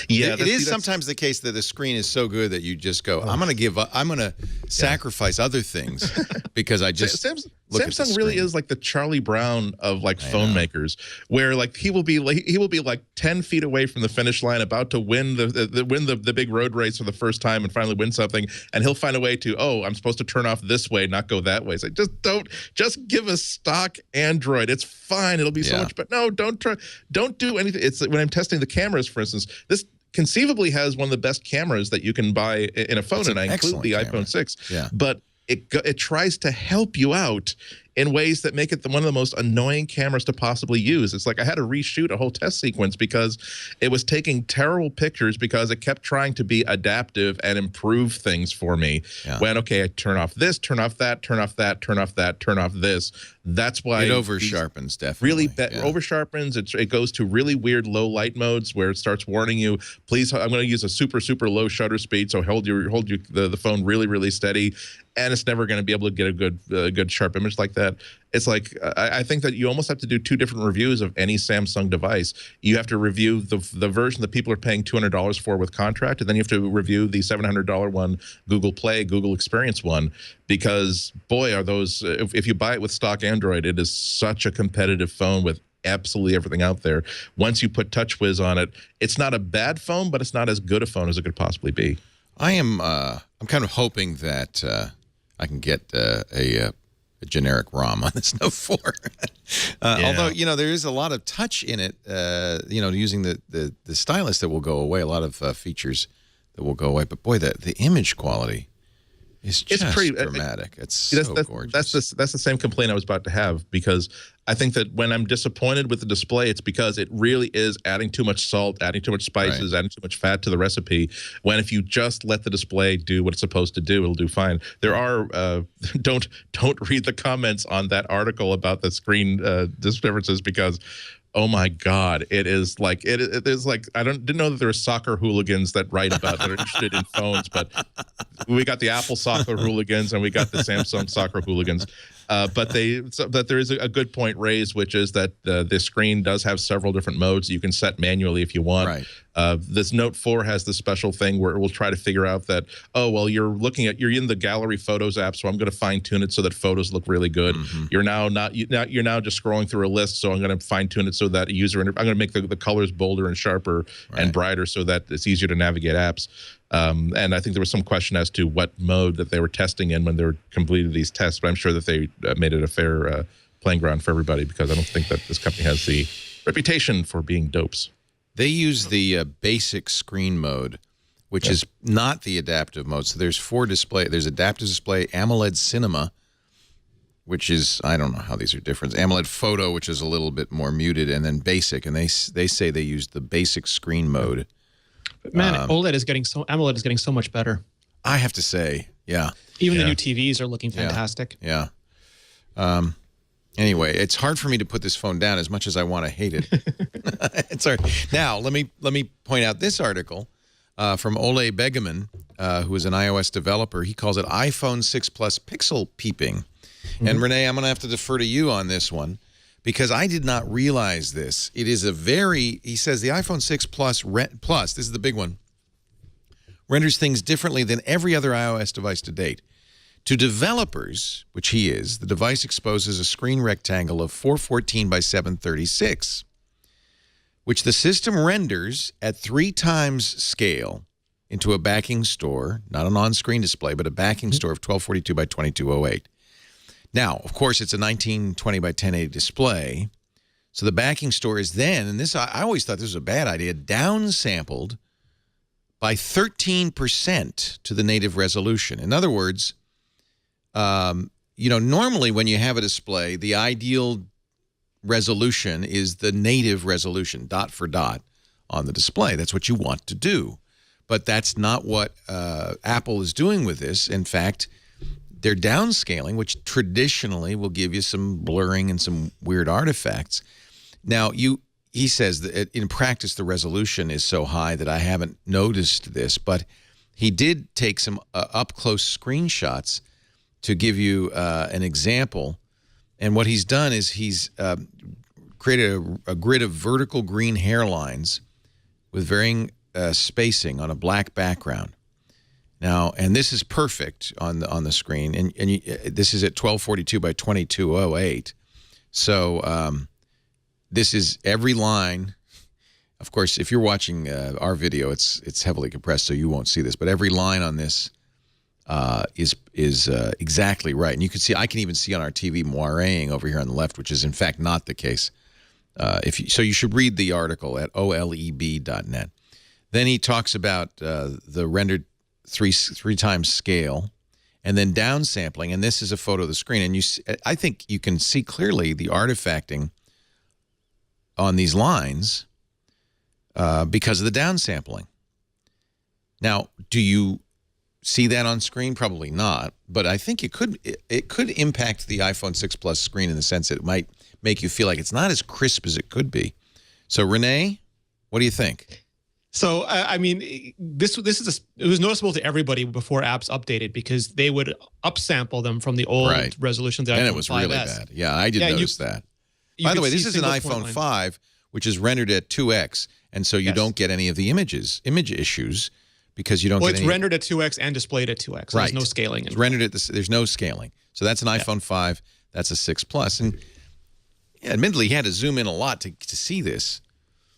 yeah, it is sometimes the case that the screen is so good that you just go, I'm going to give up. I'm going to sacrifice other things because I just Samsung really is like the Charlie Brown of like phone makers, where like he will be like 10 feet away from the finish line, about to win the big road race for the first time and finally win something, and he'll find a way to, I'm supposed to turn off this way, not go that way. It's like, just give us stock Android. It's fine. It'll be so much, but no, don't do anything. It's when I'm testing the cameras, for instance, this conceivably has one of the best cameras that you can buy in a phone, and I include the iPhone 6. Yeah. But it tries to help you out in ways that make it one of the most annoying cameras to possibly use. It's like I had to reshoot a whole test sequence because it was taking terrible pictures because it kept trying to be adaptive and improve things for me. Yeah. When, okay, I turn off this, turn off that, turn off that, turn off that, turn off this. That's why it over sharpens, definitely. Really over sharpens. It goes to really weird low light modes where it starts warning you, please, I'm going to use a super low shutter speed, so hold the phone really, really steady, and it's never going to be able to get a good sharp image like that. It's like, I think that you almost have to do two different reviews of any Samsung device. You have to review the version that people are paying $200 for with contract, and then you have to review the $700 one, Google Play, Google Experience one, because boy, are those, if you buy it with stock Android, it is such a competitive phone with absolutely everything out there. Once you put TouchWiz on it, it's not a bad phone, but it's not as good a phone as it could possibly be. I'm kind of hoping that I can get a generic ROM on this Note 4. Although, there is a lot of touch in it, using the stylus that will go away, a lot of features that will go away. But boy, the image quality is just pretty dramatic. It's so gorgeous. That's the same complaint I was about to have, because I think that when I'm disappointed with the display, it's because it really is adding too much salt, adding too much spices, adding too much fat to the recipe. When if you just let the display do what it's supposed to do, it'll do fine. There are don't read the comments on that article about the screen differences, because oh my God, it is like it is like I didn't know that there were soccer hooligans that write about that are interested in phones, but we got the Apple soccer hooligans and we got the Samsung soccer hooligans. But there is a good point raised, which is that this screen does have several different modes you can set manually if you want. Right. This Note 4 has this special thing where it will try to figure out that, you're in the gallery photos app, so I'm going to fine tune it so that photos look really good. Mm-hmm. You're now just scrolling through a list, so I'm going to fine tune it so that I'm going to make the colors bolder and sharper and brighter so that it's easier to navigate apps. And I think there was some question as to what mode that they were testing in when they were completed these tests, but I'm sure that they made it a fair playing ground for everybody, because I don't think that this company has the reputation for being dopes. They use the basic screen mode, which is not the adaptive mode. So there's 4 display. There's adaptive display, AMOLED Cinema, which is, I don't know how these are different. AMOLED Photo, which is a little bit more muted, and then basic. And they say they use the basic screen mode. But man, AMOLED is getting so much better. I have to say, Yeah. Even the new TVs are looking fantastic. Yeah. Anyway, it's hard for me to put this phone down as much as I want to hate it. It's hard. Now, let me point out this article from Ole Begeman, who is an iOS developer. He calls it iPhone 6 Plus Pixel Peeping. And Rene, I'm going to have to defer to you on this one because I did not realize this. It is he says the iPhone 6 Plus, this is the big one, renders things differently than every other iOS device to date. To developers, which he is, the device exposes a screen rectangle of 414 by 736, which the system renders at 3 times scale into a backing store, not an on-screen display, but a backing store of 1242 by 2208. Now, of course, it's a 1920 by 1080 display, so the backing store is then, and this I always thought this was a bad idea, downsampled by 13% to the native resolution. In other words, normally when you have a display, the ideal resolution is the native resolution, dot for dot, on the display. That's what you want to do. But that's not what Apple is doing with this. In fact, they're downscaling, which traditionally will give you some blurring and some weird artifacts. Now, he says that in practice, the resolution is so high that I haven't noticed this, but he did take some up-close screenshots to give you an example. And what he's done is he's created a grid of vertical green hairlines with varying spacing on a black background. Now, and this is perfect on the screen, and this is at 1242 by 2208. So this is every line. Of course, if you're watching our video, it's heavily compressed, so you won't see this. But every line on this is exactly right, and you can see. I can even see on our TV moiraying over here on the left, which is in fact not the case. So you should read the article at oleb.net. Then he talks about the rendered three times scale, and then downsampling. And this is a photo of the screen, and I think you can see clearly the artifacting on these lines because of the downsampling. Now, do you see that on screen? Probably not, but I think it could impact the iPhone 6 Plus screen in the sense that it might make you feel like it's not as crisp as it could be. So, Rene, what do you think? So, I mean, it was noticeable to everybody before apps updated because they would upsample them from the old resolution. And it was really bad. Yeah, I did notice that. By the way, this is an iPhone 5, which is rendered at 2x, and so you don't get any of the image issues because you don't get any. Well, it's rendered at 2x and displayed at 2x. So there's no scaling. It's rendered at there's no scaling. So that's an iPhone 5. That's a 6 Plus. And admittedly, he had to zoom in a lot to see this.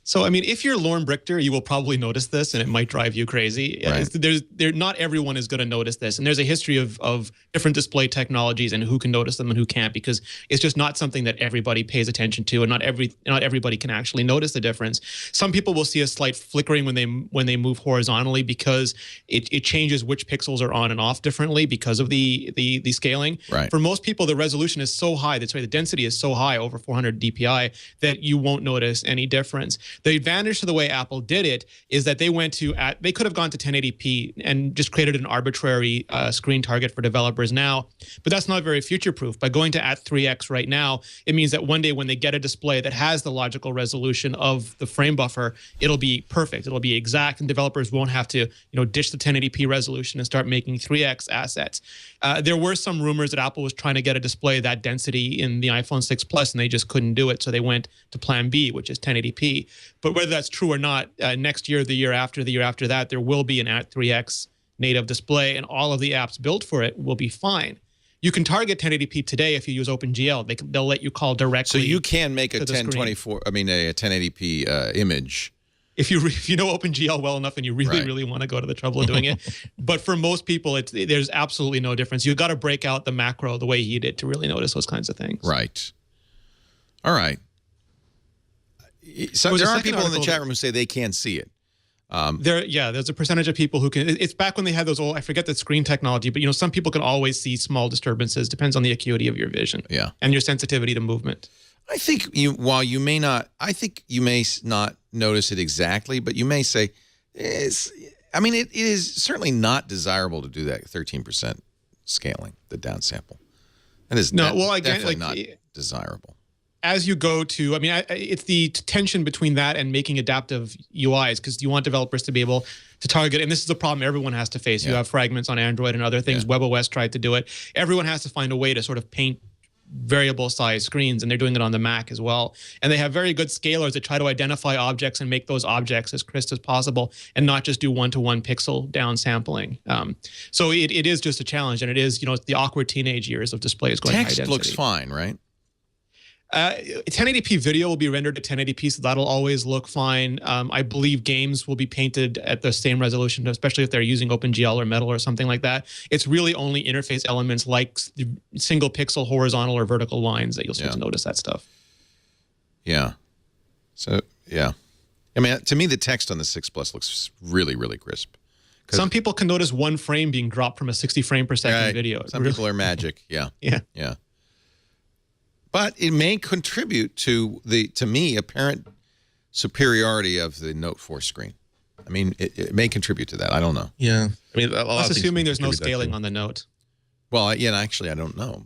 So, I mean, if you're Lorne Brichter, you will probably notice this, and it might drive you crazy. Right. Not everyone is going to notice this, and there's a history of different display technologies and who can notice them and who can't, because it's just not something that everybody pays attention to, and not everybody can actually notice the difference. Some people will see a slight flickering when they move horizontally because it changes which pixels are on and off differently because of the scaling. Right. For most people, the resolution is so high, the density is so high, over 400 dpi, that you won't notice any difference. The advantage to the way Apple did it is that they could have gone to 1080p and just created an arbitrary screen target for developers now, but that's not very future-proof. By going to at 3x right now, it means that one day when they get a display that has the logical resolution of the frame buffer, it'll be perfect, it'll be exact, and developers won't have to dish the 1080p resolution and start making 3x assets. There were some rumors that Apple was trying to get a display that density in the iPhone 6 Plus, and they just couldn't do it, so they went to Plan B, which is 1080p. But whether that's true or not, next year, the year after that, there will be an at 3x native display, and all of the apps built for it will be fine. You can target 1080p today if you use OpenGL. They'll let you call directly. So you can make a 1080p image. If you know OpenGL well enough and you really want to go to the trouble of doing it. But for most people, there's absolutely no difference. You've got to break out the macro the way he did to really notice those kinds of things. Right. All right. So there are people in the chat room who say they can't see it. There's a percentage of people who can. It's back when they had those old, I forget the screen technology, but some people can always see small disturbances. Depends on the acuity of your vision, and your sensitivity to movement. I think you may not notice it exactly, but you may say, I mean, it is certainly not desirable to do that 13% scaling, the downsample. That is definitely not desirable. As you go to, I mean, it's the tension between that and making adaptive UIs, because you want developers to be able to target, and this is the problem everyone has to face. You have fragments on Android and other things. WebOS tried to do it. Everyone has to find a way to sort of paint variable size screens, and they're doing it on the Mac as well. And they have very good scalers that try to identify objects and make those objects as crisp as possible, and not just do one-to-one pixel downsampling. So it is just a challenge, and it is, the awkward teenage years of displays going high density. Text looks fine, right? 1080p video will be rendered at 1080p, so that'll always look fine. I believe games will be painted at the same resolution, especially if they're using OpenGL or Metal or something like that. It's really only interface elements like the single pixel horizontal or vertical lines that you'll start to notice that stuff. Yeah. So, yeah. I mean, to me, the text on the 6 Plus looks really, really crisp. Some people can notice one frame being dropped from a 60 frame per second video. Some people are magic. Yeah. Yeah. But it may contribute to me, apparent superiority of the Note 4 screen. I mean, it may contribute to that. I don't know. Yeah. I mean, that's assuming there's no scaling on the Note. Well, actually, I don't know.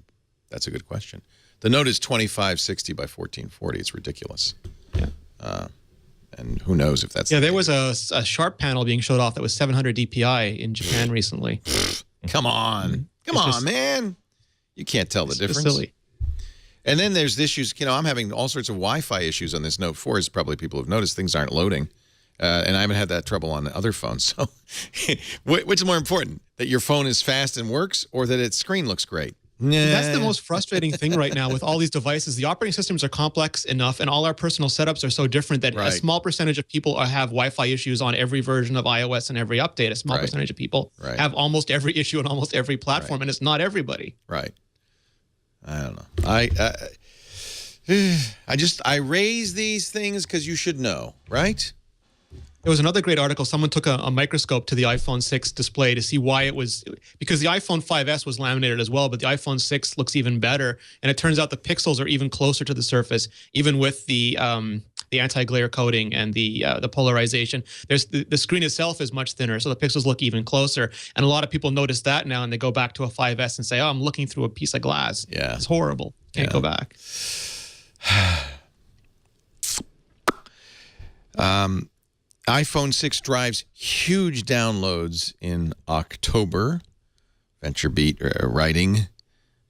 That's a good question. The Note is 2560 by 1440. It's ridiculous. Yeah. And who knows if that's... Yeah, there was a Sharp panel being showed off that was 700 DPI in Japan recently. Come on. Come on, man. You can't tell the difference. Silly. And then there's issues, I'm having all sorts of Wi-Fi issues on this Note 4, as probably people have noticed. Things aren't loading. And I haven't had that trouble on other phones. So which is more important, that your phone is fast and works, or that its screen looks great? That's the most frustrating thing right now with all these devices. The operating systems are complex enough, and all our personal setups are so different that a small percentage of people have Wi-Fi issues on every version of iOS and every update. A small percentage of people have almost every issue on almost every platform, and it's not everybody. Right. I don't know. I raise these things because you should know, right? There was another great article. Someone took a microscope to the iPhone 6 display to see why it was, because the iPhone 5S was laminated as well, but the iPhone 6 looks even better. And it turns out the pixels are even closer to the surface, even with the anti-glare coating and the polarization. The screen itself is much thinner, so the pixels look even closer. And a lot of people notice that now, and they go back to a 5S and say, "Oh, I'm looking through a piece of glass. Yeah, it's horrible. Can't go back." iPhone 6 drives huge downloads in October. VentureBeat writing,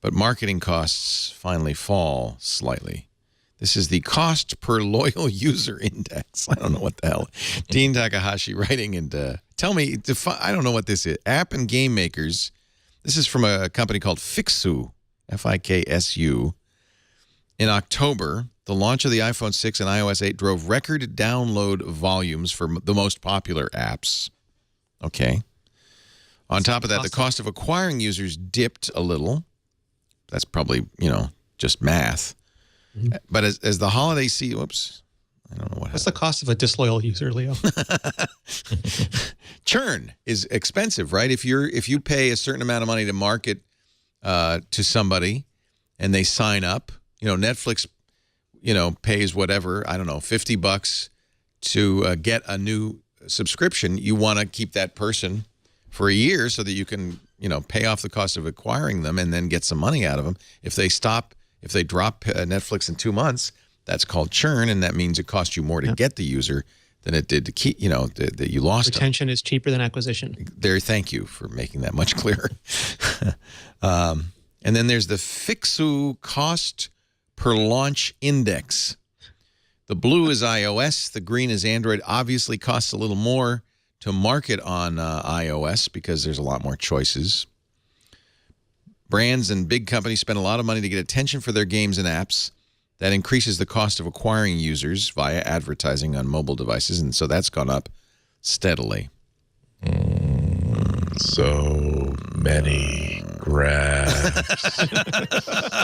but marketing costs finally fall slightly. This is the cost per loyal user index. I don't know what the hell. Dean Takahashi writing, and tell me, I don't know what this is. App and game makers. This is from a company called Fixu, Fiksu. In October, the launch of the iPhone 6 and iOS 8 drove record download volumes for the most popular apps. Okay. On top of that, the cost of acquiring users dipped a little. That's probably, just math. But as the holiday season, whoops, I don't know what. What's the cost of a disloyal user, Leo? Churn is expensive, right? If you pay a certain amount of money to market to somebody, and they sign up, Netflix, pays whatever, I don't know, $50 to get a new subscription. You want to keep that person for a year so that you can, pay off the cost of acquiring them and then get some money out of them. If they drop Netflix in 2 months, that's called churn, and that means it costs you more to get the user than it did to keep, that you lost them. Retention is cheaper than acquisition. Thank you for making that much clearer. And then there's the Fixu cost per launch index. The blue is iOS. The green is Android. Obviously costs a little more to market on iOS because there's a lot more choices. Brands and big companies spend a lot of money to get attention for their games and apps. That increases the cost of acquiring users via advertising on mobile devices, and so that's gone up steadily. So many graphs.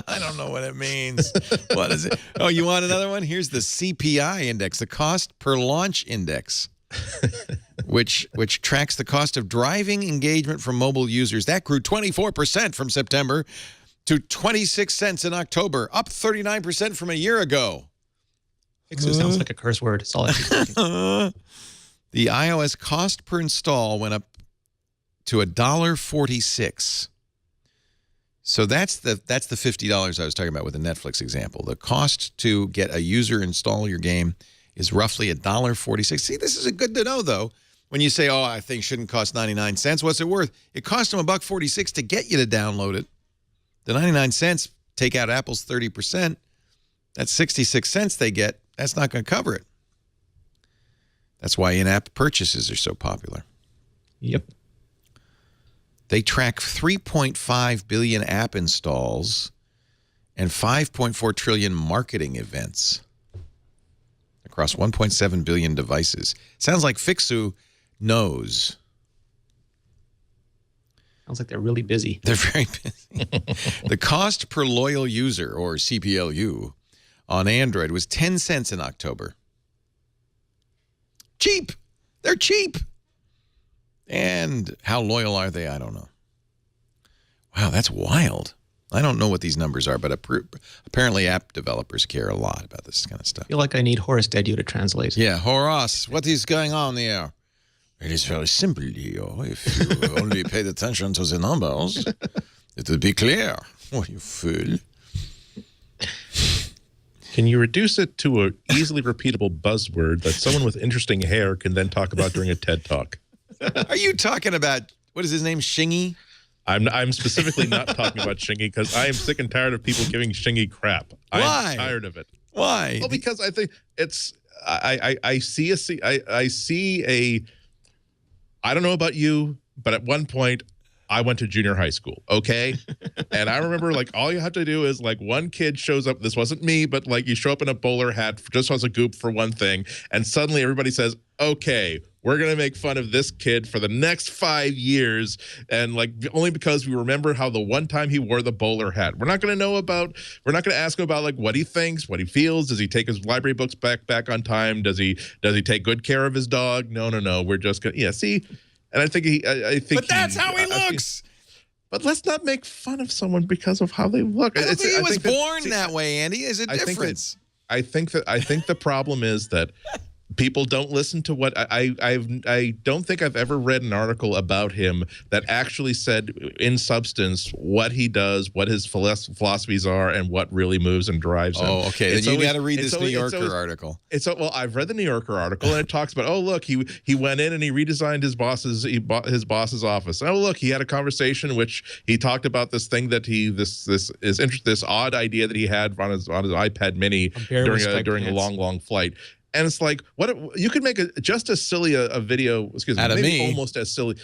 I don't know what it means. What is it? Oh, you want another one? Here's the CPI index, the cost per launch index, which tracks the cost of driving engagement from mobile users. That grew 24% from September to 26 cents in October, up 39% from a year ago. Fixu sounds like a curse word. It's all I keep thinking. The iOS cost per install went up to $1.46. So that's the $50 I was talking about with the Netflix example. The cost to get a user install your game is roughly $1.46. See, this is good to know, though. When you say, oh, I think shouldn't cost 99 cents, what's it worth? It cost them $1.46 to get you to download it. The 99 cents, take out Apple's 30%, that's 66 cents they get. That's not going to cover it. That's why in-app purchases are so popular. Yep. They track 3.5 billion app installs and 5.4 trillion marketing events across 1.7 billion devices. Sounds like Fixu knows. Sounds like they're really busy. They're very busy. The cost per loyal user, or CPLU, on Android was 10 cents in October. Cheap. They're cheap. And how loyal are they? I don't know. Wow, that's wild. I don't know what these numbers are, but apparently app developers care a lot about this kind of stuff. I feel like I need Horace Dediu to translate. Yeah, Horace, what is going on here? It is very simple, Leo. If you only paid attention to the numbers, it would be clear. Oh, you fool. Can you reduce it to an easily repeatable buzzword that someone with interesting hair can then talk about during a TED Talk? Are you talking about, what is his name, Shingy? I'm specifically not talking about Shingy because I am sick and tired of people giving Shingy crap. Why? I'm tired of it. Why? Well, because I think it's I see a I don't know about you, but at one point I went to junior high school, okay? And I remember, like, all you have to do is, like, one kid shows up. This wasn't me, but, like, you show up in a bowler hat just as a goop for one thing, and suddenly everybody says, okay, we're going to make fun of this kid for the next 5 years, and, like, only because we remember how the one time he wore the bowler hat. We're not going to ask him about, like, what he thinks, what he feels. Does he take his library books back on time? Does he take good care of his dog? No. We're just going to, yeah, see? And I think But that's how he looks. But let's not make fun of someone because of how they look. I don't think he was born that way, Andy. There's a difference. I think the problem is that people don't listen to what I don't think I've ever read an article about him that actually said in substance what he does, what his philosophies are, and what really moves and drives him. Oh, okay. Then you got to read this New Yorker article. Well, I've read the New Yorker article, and it talks about, oh, look, he went in and he redesigned his boss's office. Oh, look, he had a conversation in which he talked about this thing that this odd idea that he had on his iPad Mini during a long flight. And it's like, what you could make just as silly a video, excuse me, maybe almost as silly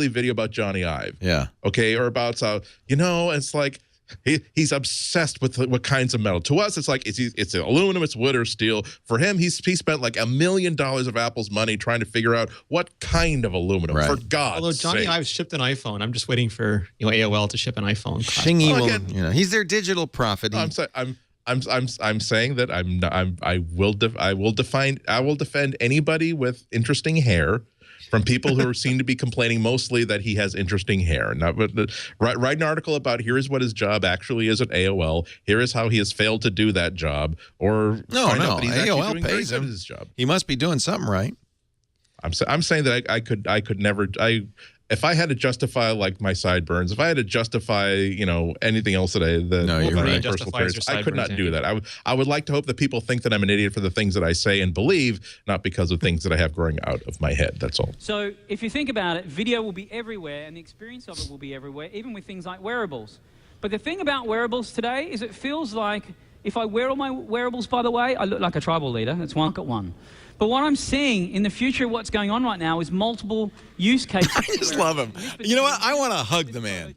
video about Johnny Ive. Yeah. Okay. Or about it's like he's obsessed with what kinds of metal. To us, it's like it's aluminum, it's wood or steel. For him, he spent like $1 million of Apple's money trying to figure out what kind of aluminum. Right. For God's Although Johnny sake. Ive shipped an iPhone, I'm just waiting for AOL to ship an iPhone. Shingy will, he's their digital prophet. I'm saying that I will defend anybody with interesting hair from people who seem to be complaining mostly that he has interesting hair. Write an article about here is what his job actually is at AOL. Here is how he has failed to do that job. Or AOL pays him his job. He must be doing something right. I'm saying that I could never. If I had to justify like my sideburns, if I had to justify anything else today, I could not do that. I would like to hope that people think that I'm an idiot for the things that I say and believe, not because of things that I have growing out of my head. That's all. So if you think about it, video will be everywhere, and the experience of it will be everywhere, even with things like wearables. But the thing about wearables today is it feels like if I wear all my wearables, by the way, I look like a tribal leader. It's one at one. But what I'm seeing in the future, what's going on right now is multiple use cases. I just love him. You know what? I want to hug the man.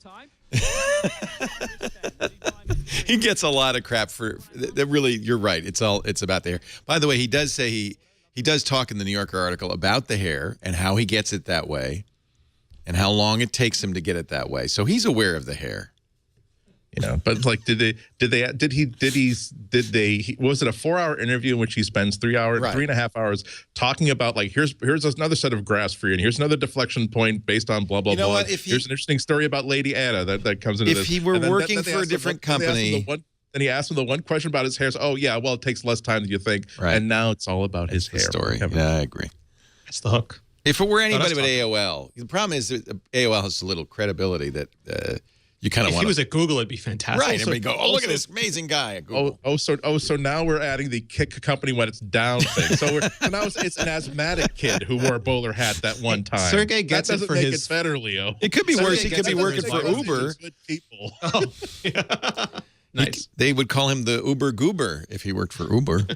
He gets a lot of crap for that. Really, you're right. It's about the hair. By the way, he does say he does talk in the New Yorker article about the hair and how he gets it that way and how long it takes him to get it that way. So he's aware of the hair. But like, was it a 4-hour interview in which he spends 3.5 hours talking about like, here's another set of graphs for you, and here's another deflection point based on blah, blah, blah. What? Here's an interesting story about Lady Anna that comes into this. If he were working for a different company. Then he asked him the one question about his hair. So, oh, yeah, well, it takes less time than you think. Right. And now it's all about his hair. Story. Yeah, I agree. That's the hook. If it were anybody that's but AOL, the problem is that AOL has a little credibility that you kind of If want. he was at Google, it'd be fantastic. Right, Also- everybody go, oh, look at this amazing guy at Google. So now we're adding the kick company when it's down thing. So now it's an asthmatic kid who wore a bowler hat that one time. Sergey gets that it doesn't for make his. it better, Leo. It could be Sergey worse. He gets could be it for working his for violence Uber. Good people. Oh, yeah. Nice. They would call him the Uber Goober if he worked for Uber.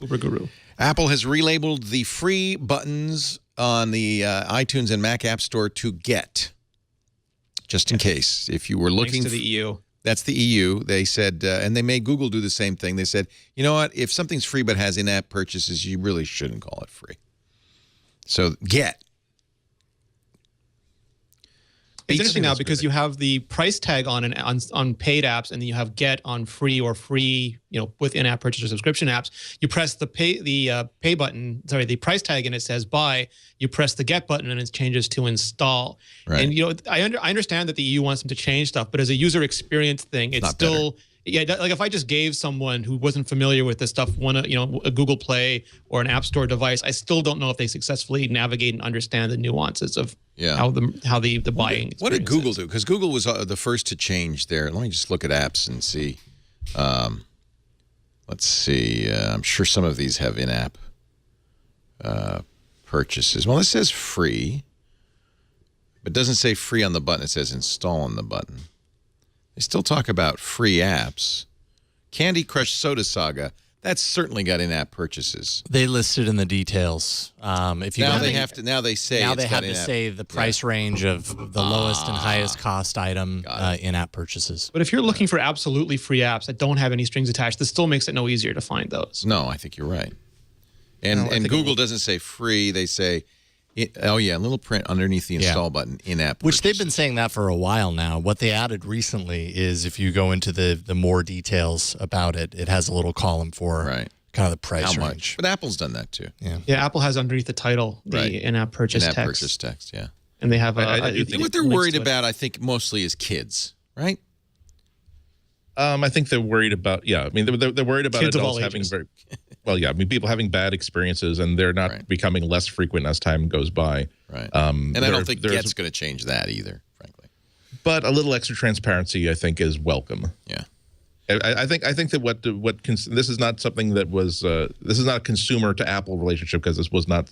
Uber guru. Apple has relabeled the free buttons on the iTunes and Mac App Store to Get, just in case. If you were looking Thanks to the EU. That's the EU. They said, and they made Google do the same thing. They said, you know what? If something's free but has in-app purchases, you really shouldn't call it free. So Get. It's interesting now because you have the price tag on paid apps, and then you have Get on free or free, with in-app purchase or subscription apps. You press the pay button, the price tag, and it says buy. You press the Get button, and it changes to install. Right. And I understand that the EU wants them to change stuff, but as a user experience thing, it's still. Better. Yeah, like if I just gave someone who wasn't familiar with this stuff a Google Play or an App Store device, I still don't know if they successfully navigate and understand the nuances of how the buying. What did Google do? Because Google was the first to change their. Let me just look at apps and see. Let's see. I'm sure some of these have in-app purchases. Well, it says free, but it doesn't say free on the button. It says install on the button. They still talk about free apps. Candy Crush Soda Saga, that's certainly got in-app purchases. They listed in the details. If you now they have to. Now they say now it's they got have to in-app. say the price range of the lowest and highest cost item in-app purchases. But if you're looking for absolutely free apps that don't have any strings attached, this still makes it no easier to find those. No, I think you're right. And Google doesn't say free. They say. A little print underneath the install button, in-app. Which they've been saying that for a while now. What they added recently is if you go into the more details about it, it has a little column for kind of the price How range. much? But Apple's done that too. Yeah, Apple has underneath the title the in-app purchase text. In-app purchase text, yeah. And they have what they're worried about, I think, mostly is kids, right? I think they're worried about, they're worried about Kids of adults all having ages. people having bad experiences, and they're not becoming less frequent as time goes by. Right. And I don't think Get's going to change that either, frankly. But a little extra transparency, I think, is welcome. Yeah. I think that this is not something that was this is not a consumer to Apple relationship, because this was not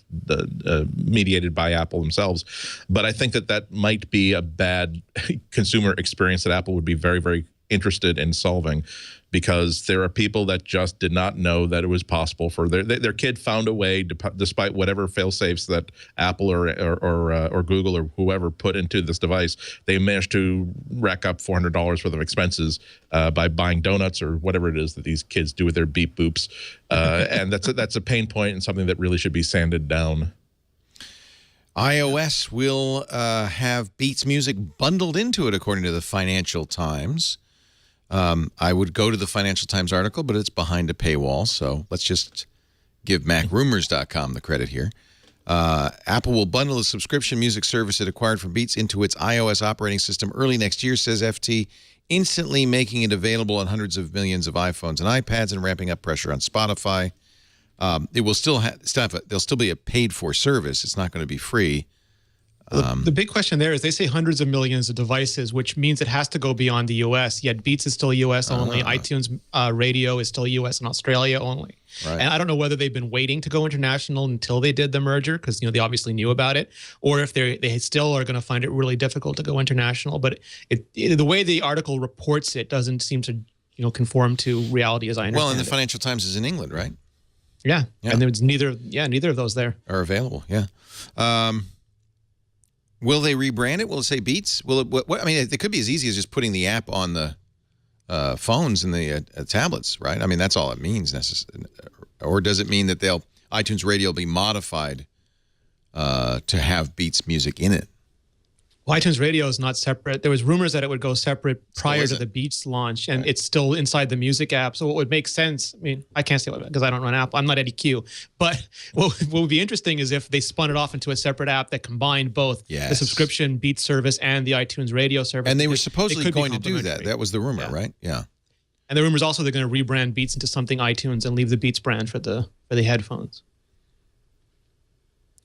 mediated by Apple themselves. But I think that might be a bad consumer experience that Apple would be very, very interested in solving, because there are people that just did not know that it was possible for their kid found a way, despite whatever fail-safes that Apple or Google or whoever put into this device, they managed to rack up $400 worth of expenses by buying donuts or whatever it is that these kids do with their beep boops, and that's a pain point and something that really should be sanded down. iOS will have Beats Music bundled into it, according to the Financial Times. I would go to the Financial Times article, but it's behind a paywall, so let's just give MacRumors.com the credit here. Apple will bundle the subscription music service it acquired from Beats into its iOS operating system early next year, says FT, instantly making it available on hundreds of millions of iPhones and iPads and ramping up pressure on Spotify. It will still there'll still be a paid-for service. It's not going to be free. The big question there is they say hundreds of millions of devices, which means it has to go beyond the U.S., yet Beats is still U.S. only. iTunes Radio is still U.S. and Australia only. Right. And I don't know whether they've been waiting to go international until they did the merger, because they obviously knew about it, or if they still are going to find it really difficult to go international. But the way the article reports it doesn't seem to conform to reality, as I understand. Well, and the Financial Times is in England, right? Yeah. And there's neither of those there are available. Yeah. Will they rebrand it? Will it say Beats? Will it? I mean, it could be as easy as just putting the app on the phones and the tablets, right? I mean, that's all it means. Or does it mean that iTunes Radio will be modified to have Beats music in it? Well, iTunes Radio is not separate. There was rumors that it would go separate prior to the Beats launch, and it's still inside the music app. So what would make sense, I mean, I can't say what, because I don't run Apple. I'm not Eddie Q. But what would be interesting is if they spun it off into a separate app that combined both the subscription Beats service and the iTunes Radio service. And they were supposedly going to do that. That was the rumor, right? Yeah. And the rumor is also they're going to rebrand Beats into something iTunes and leave the Beats brand for the headphones.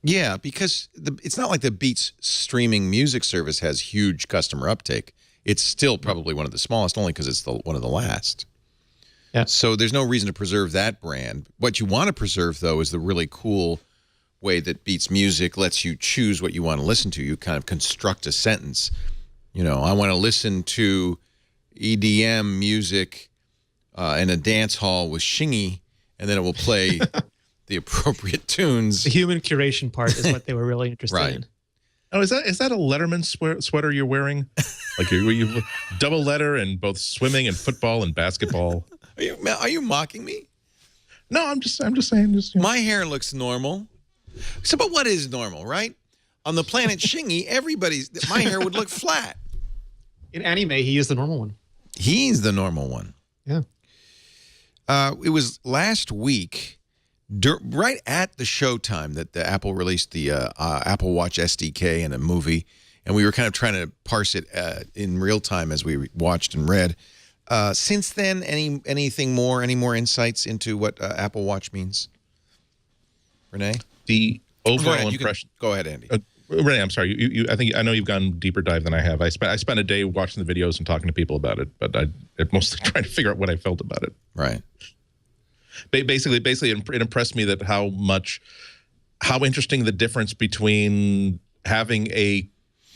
Yeah, because it's not like the Beats streaming music service has huge customer uptake. It's still probably one of the smallest, only because it's one of the last. Yeah. So there's no reason to preserve that brand. What you want to preserve, though, is the really cool way that Beats Music lets you choose what you want to listen to. You kind of construct a sentence. You know, I want to listen to EDM music in a dance hall with Shingy, and then it will play the appropriate tunes. The human curation part is what they were really interested in. Oh, is that a Letterman sweater you're wearing? Like you double letter in both swimming and football and basketball. Are you mocking me? No, I'm just saying. Just, you know. My hair looks normal. So, but what is normal, right? On the planet Shingy, my hair would look flat. In anime, he is the normal one. He's the normal one. Yeah. It was last week, right at the showtime, that the Apple released the Apple Watch SDK in a movie, and we were kind of trying to parse it in real time as we watched and read. Since then, any more insights into what Apple Watch means? Rene? The overall impression. Go ahead, Andy. Rene, I'm sorry. I know you've gone deeper dive than I have. I spent a day watching the videos and talking to people about it, but I mostly trying to figure out what I felt about it. Right. Basically, it impressed me that how interesting the difference between having a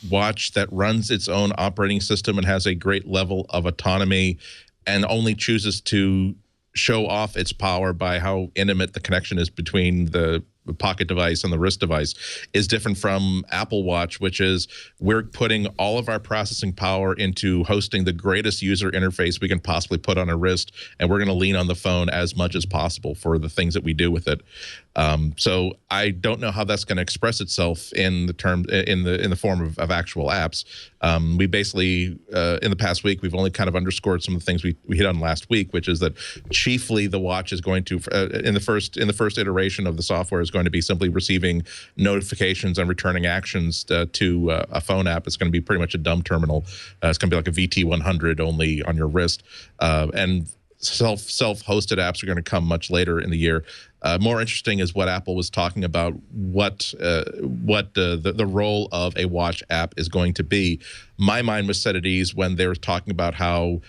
watch that runs its own operating system and has a great level of autonomy and only chooses to show off its power by how intimate the connection is between the pocket device and the wrist device is different from Apple Watch, which is we're putting all of our processing power into hosting the greatest user interface we can possibly put on a wrist, and we're going to lean on the phone as much as possible for the things that we do with it. So I don't know how that's going to express itself in the form of actual apps. We basically in the past week we've only kind of underscored some of the things we hit on last week, which is that chiefly the watch is going to in the first iteration of the software is going to be simply receiving notifications and returning actions to a phone app. It's going to be pretty much a dumb terminal. It's going to be like a VT100 only on your wrist, and self-hosted apps are going to come much later in the year. More interesting is what Apple was talking about, what the role of a watch app is going to be. My mind was set at ease when they were talking about how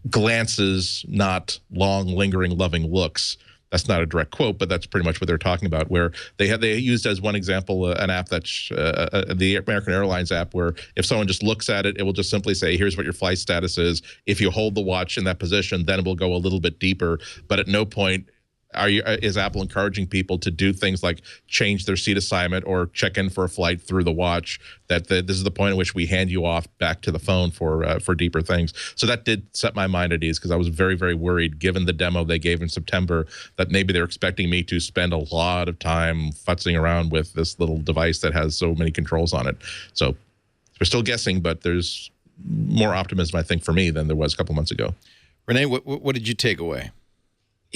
glances, not long, lingering, loving looks. That's not a direct quote, but that's pretty much what they're talking about, where they used as one example an app that's the American Airlines app, where if someone just looks at it, it will just simply say, here's what your flight status is. If you hold the watch in that position, then it will go a little bit deeper. But at no point is Apple encouraging people to do things like change their seat assignment or check in for a flight through the watch. This is the point at which we hand you off back to the phone for deeper things. So that did set my mind at ease, because I was very, very worried, given the demo they gave in September, that maybe they're expecting me to spend a lot of time futzing around with this little device that has so many controls on it. So we're still guessing, but there's more optimism, I think, for me than there was a couple months ago. Rene, what did you take away?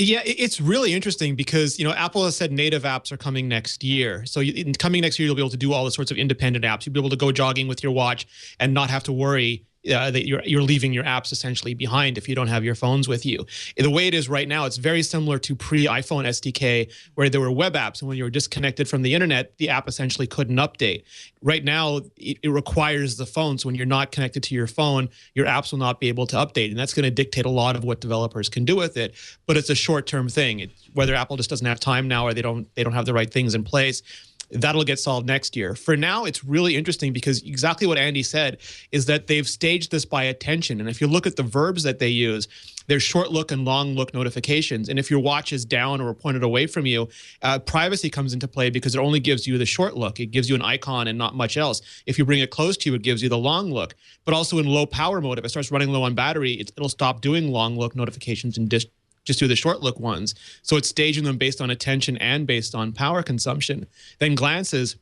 Yeah, it's really interesting because, Apple has said native apps are coming next year. So coming next year, you'll be able to do all the sorts of independent apps. You'll be able to go jogging with your watch and not have to worry that you're leaving your apps essentially behind if you don't have your phones with you. The way it is right now, it's very similar to pre-iPhone SDK, where there were web apps, and when you were disconnected from the internet, the app essentially couldn't update. Right now, it requires the phone, so when you're not connected to your phone, your apps will not be able to update, and that's going to dictate a lot of what developers can do with it. But it's a short-term thing. Whether Apple just doesn't have time now, or they don't have the right things in place, that'll get solved next year. For now, it's really interesting because exactly what Andy said is that they've staged this by attention. And if you look at the verbs that they use, there's short look and long look notifications. And if your watch is down or pointed away from you, privacy comes into play because it only gives you the short look. It gives you an icon and not much else. If you bring it close to you, it gives you the long look. But also in low power mode, if it starts running low on battery, it'll stop doing long look notifications and just do the short look ones. So it's staging them based on attention and based on power consumption. Then glances,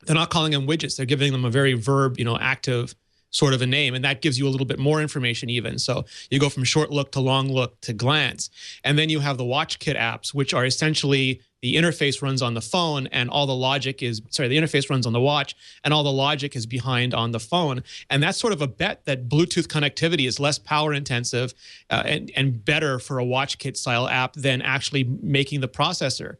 they're not calling them widgets. They're giving them a very verb, active sort of a name, and that gives you a little bit more information even. So you go from short look to long look to glance. And then you have the WatchKit apps, which are essentially the interface runs on the phone and all the logic is, the interface runs on the watch and all the logic is behind on the phone. And that's sort of a bet that Bluetooth connectivity is less power intensive and better for a WatchKit style app than actually making the processor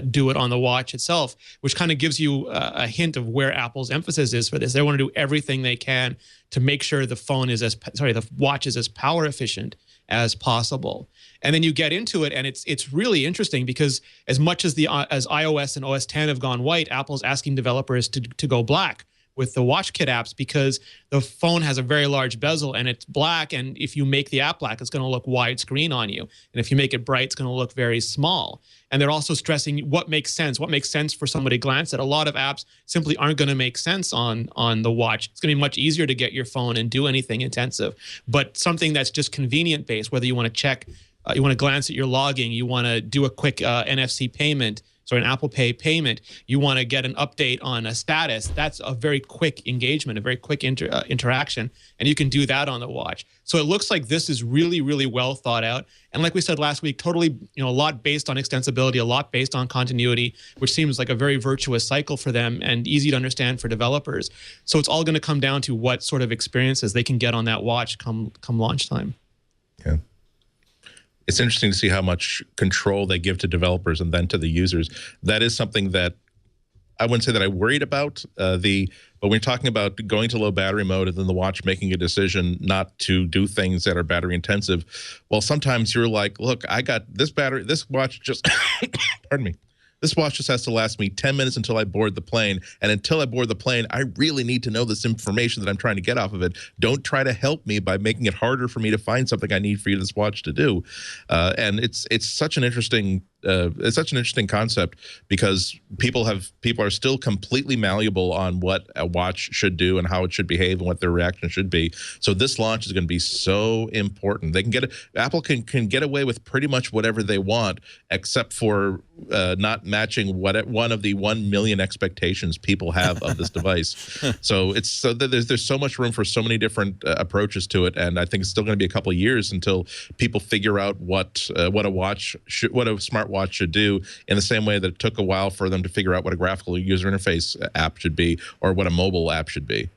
do it on the watch itself, which kind of gives you a hint of where Apple's emphasis is for this. They want to do everything they can to make sure the watch is as power efficient as possible. And then you get into it, and it's really interesting because as much as as iOS and OS X have gone white, Apple's asking developers to go black with the WatchKit apps because the phone has a very large bezel and it's black, and if you make the app black, it's going to look widescreen on you. And if you make it bright, it's going to look very small. And they're also stressing what makes sense for somebody to glance at. A lot of apps simply aren't going to make sense on the watch. It's going to be much easier to get your phone and do anything intensive. But something that's just convenient based, whether you want to check, you want to glance at your logging, you want to do a quick NFC payment, an Apple Pay payment, you want to get an update on a status, that's a very quick engagement, a very quick interaction, and you can do that on the watch. So it looks like this is really, really well thought out. And like we said last week, totally, a lot based on extensibility, a lot based on continuity, which seems like a very virtuous cycle for them and easy to understand for developers. So it's all going to come down to what sort of experiences they can get on that watch come launch time. Yeah. It's interesting to see how much control they give to developers and then to the users. That is something that I wouldn't say that I worried about. But when you're talking about going to low battery mode and then the watch making a decision not to do things that are battery intensive, well, sometimes you're like, look, I got this battery, this watch just, pardon me. This watch just has to last me 10 minutes until I board the plane. And until I board the plane, I really need to know this information that I'm trying to get off of it. Don't try to help me by making it harder for me to find something I need for this watch to do. And it's such an interesting concept because people are still completely malleable on what a watch should do and how it should behave and what their reaction should be. So this launch is going to be so important. They can Apple can get away with pretty much whatever they want, except for not matching one of the 1 million expectations people have of this device. So there's so much room for so many different approaches to it, and I think it's still going to be a couple of years until people figure out what a smartwatch should do, in the same way that it took a while for them to figure out what a graphical user interface app should be or what a mobile app should be.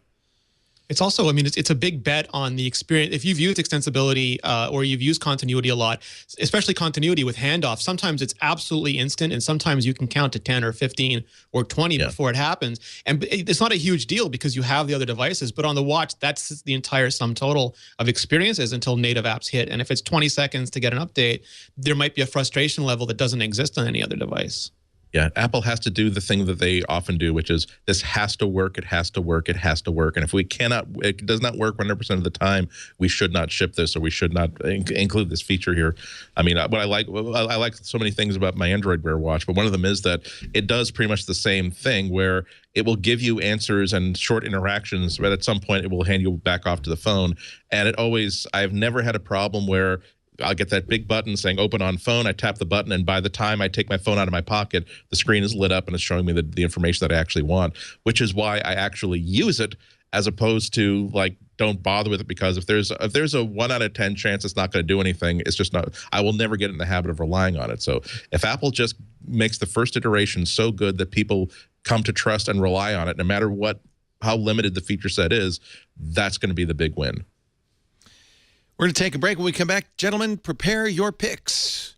It's also, it's a big bet on the experience. If you've used extensibility or you've used continuity a lot, especially continuity with handoff, sometimes it's absolutely instant, and sometimes you can count to 10 or 15 or 20 before it happens. And it's not a huge deal because you have the other devices, but on the watch, that's the entire sum total of experiences until native apps hit. And if it's 20 seconds to get an update, there might be a frustration level that doesn't exist on any other device. Yeah, Apple has to do the thing that they often do, which is this has to work, it has to work, it has to work. And if it does not work 100% of the time, we should not ship this or we should not include this feature here. What I like so many things about my Android Wear watch, but one of them is that it does pretty much the same thing where it will give you answers and short interactions, but at some point it will hand you back off to the phone. And I've never had a problem where I'll get that big button saying open on phone. I tap the button, and by the time I take my phone out of my pocket, the screen is lit up and it's showing me the information that I actually want, which is why I actually use it as opposed to don't bother with it, because if there's a 1 out of 10 chance it's not going to do anything, it's just not. I will never get in the habit of relying on it. So if Apple just makes the first iteration so good that people come to trust and rely on it, no matter how limited the feature set is, that's going to be the big win. We're going to take a break. When we come back, gentlemen, prepare your picks.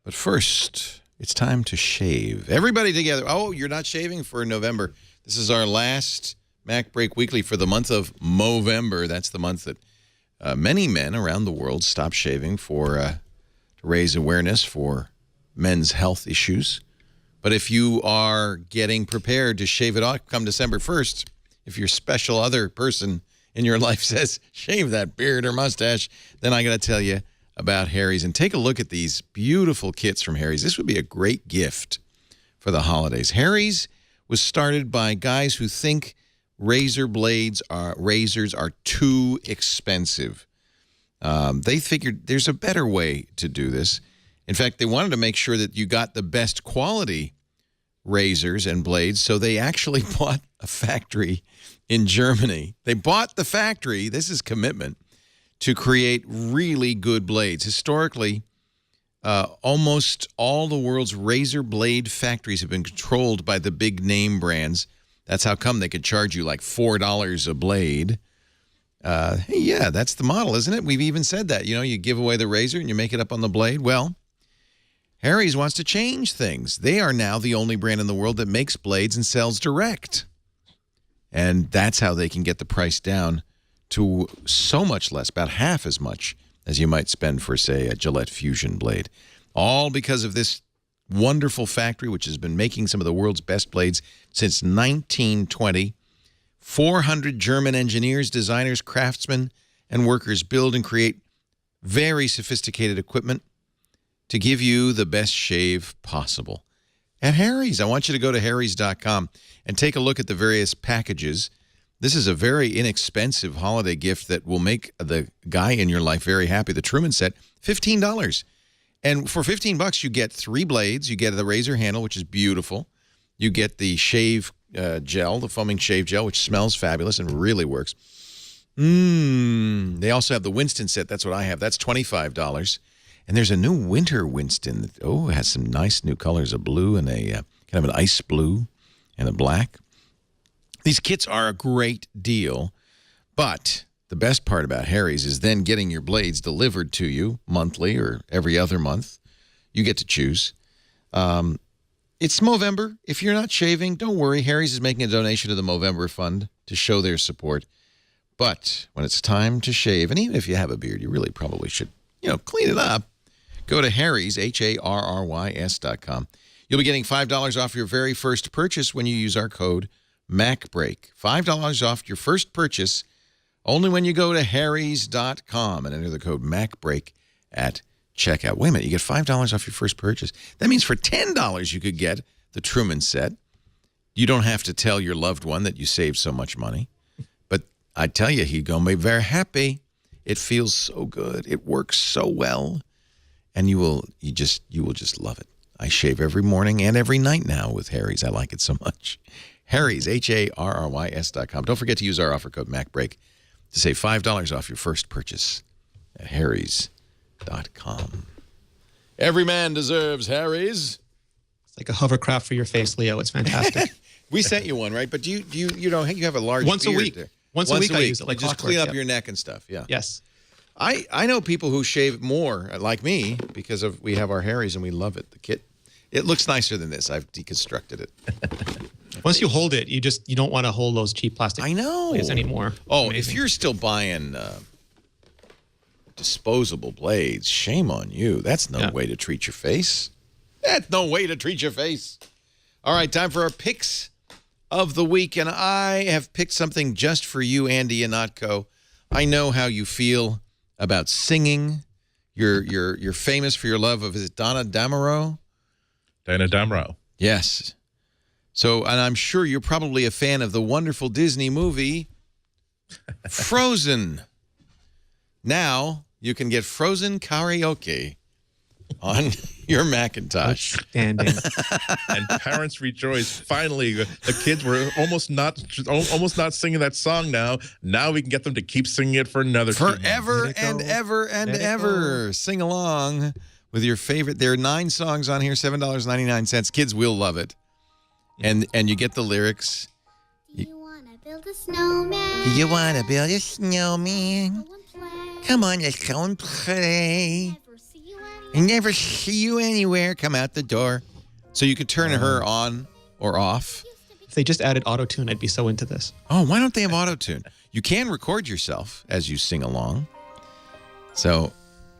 But first, it's time to shave. Everybody together. Oh, you're not shaving for November. This is our last MacBreak Weekly for the month of Movember. That's the month that many men around the world stop shaving to raise awareness for men's health issues. But if you are getting prepared to shave it off come December 1st, if your special other person in your life says, shave that beard or mustache, then I got to tell you about Harry's. And take a look at these beautiful kits from Harry's. This would be a great gift for the holidays. Harry's was started by guys who think razors are too expensive. They figured there's a better way to do this. In fact, they wanted to make sure that you got the best quality razors and blades, so they actually bought a factory in Germany. They bought the factory, this is commitment, to create really good blades. Historically, almost all the world's razor blade factories have been controlled by the big name brands. That's how come they could charge you like $4 a blade. Hey, yeah, that's the model, isn't it? We've even said that. You give away the razor and you make it up on the blade. Well, Harry's wants to change things. They are now the only brand in the world that makes blades and sells direct. And that's how they can get the price down to so much less, about half as much as you might spend for, say, a Gillette Fusion blade. All because of this wonderful factory, which has been making some of the world's best blades since 1920. 400 German engineers, designers, craftsmen, and workers build and create very sophisticated equipment to give you the best shave possible. At Harry's, I want you to go to harrys.com and take a look at the various packages. This is a very inexpensive holiday gift that will make the guy in your life very happy. The Truman set, $15. And for $15, you get 3 blades. You get the razor handle, which is beautiful. You get the shave gel, the foaming shave gel, which smells fabulous and really works. They also have the Winston set. That's what I have. That's $25. And there's a new winter Winston that, it has some nice new colors, a blue and a kind of an ice blue and a black. These kits are a great deal, but the best part about Harry's is then getting your blades delivered to you monthly or every other month. You get to choose. It's Movember. If you're not shaving, don't worry. Harry's is making a donation to the Movember Fund to show their support. But when it's time to shave, and even if you have a beard, you really probably should, clean it up. Go to Harry's, HARRYS.com. You'll be getting $5 off your very first purchase when you use our code MacBreak. $5 off your first purchase only when you go to Harrys.com and enter the code MacBreak at checkout. Wait a minute, you get $5 off your first purchase. That means for $10 you could get the Truman set. You don't have to tell your loved one that you saved so much money. But I tell you, he's going to be very happy. It feels so good. It works so well. And you will just love it. I shave every morning and every night now with Harry's. I like it so much. Harry's, HARRYS.com. Don't forget to use our offer code MacBreak to save $5 off your first purchase at Harrys.com. Every man deserves Harry's. It's like a hovercraft for your face, Leo. It's fantastic. We sent you one, right? But you have a large once beard a week. There. Once a week I use it like just clockwork, clean up your neck and stuff. Yeah. Yes. I know people who shave more, like me, because we have our Harry's and we love it. The kit, it looks nicer than this. I've deconstructed it. Once you hold it, you don't want to hold those cheap plastic blades anymore. Oh, amazing. If you're still buying disposable blades, shame on you. That's no way to treat your face. That's no way to treat your face. All right, time for our picks of the week, and I have picked something just for you, Andy Ihnatko. I know how you feel about singing. You're famous for your love of, is it Donna Damaro? Dana Damaro. Yes. So, and I'm sure you're probably a fan of the wonderful Disney movie, Frozen. Now, you can get Frozen karaoke on your Macintosh. Outstanding. And parents rejoice. Finally, the kids were almost not singing that song now. Now we can get them to keep singing it for another forever and ever and ever. Sing along with your favorite. There are 9 songs on here, $7.99. Kids will love it. And you get the lyrics. Do you want to build a snowman? Do you want to build a snowman? Come on, let's go and play. I never see you anywhere. Come out the door. So you could turn her on or off. If they just added auto-tune, I'd be so into this. Oh, why don't they have auto-tune? You can record yourself as you sing along. So,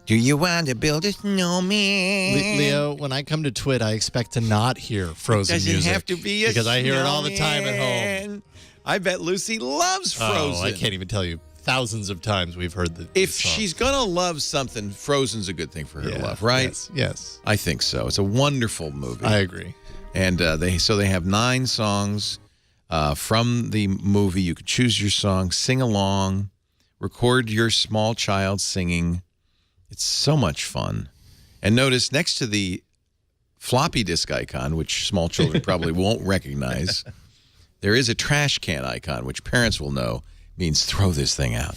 do you want to build a snowman? Leo, when I come to Twit, I expect to not hear Frozen music. Doesn't have to be a because I hear it all the time at home. I bet Lucy loves Frozen. Oh, I can't even tell you. Thousands of times we've heard the If song. she's going to love something, Frozen's a good thing for her to love, right? Yes. I think so. It's a wonderful movie. I agree. And they have 9 songs from the movie. You can choose your song, sing along, record your small child singing. It's so much fun. And notice next to the floppy disk icon, which small children probably won't recognize, there is a trash can icon, which parents will know means throw this thing out.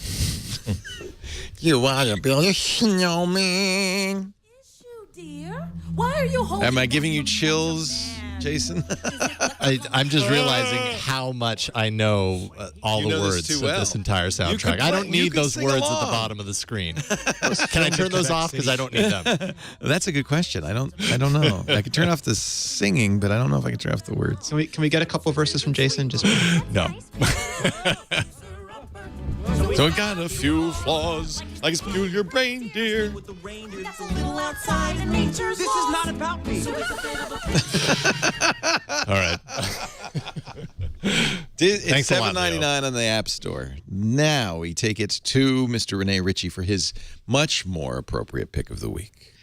You want to build a snowman? Yes, you dear. Why are you holding? Am I giving you chills, Jason? I'm just realizing how much I know all the words of this entire soundtrack. I don't need those words at the bottom of the screen. Can I turn those off? Because I don't need them. That's a good question. I don't know. I can turn off the singing, but I don't know if I can turn off the words. Can we get a couple verses from Jason? Just no. So it got a few flaws, like a peculiar reindeer. This is not about me. All right. It's $7.99 on the App Store. Now we take it to Mr. Rene Ritchie for his much more appropriate pick of the week.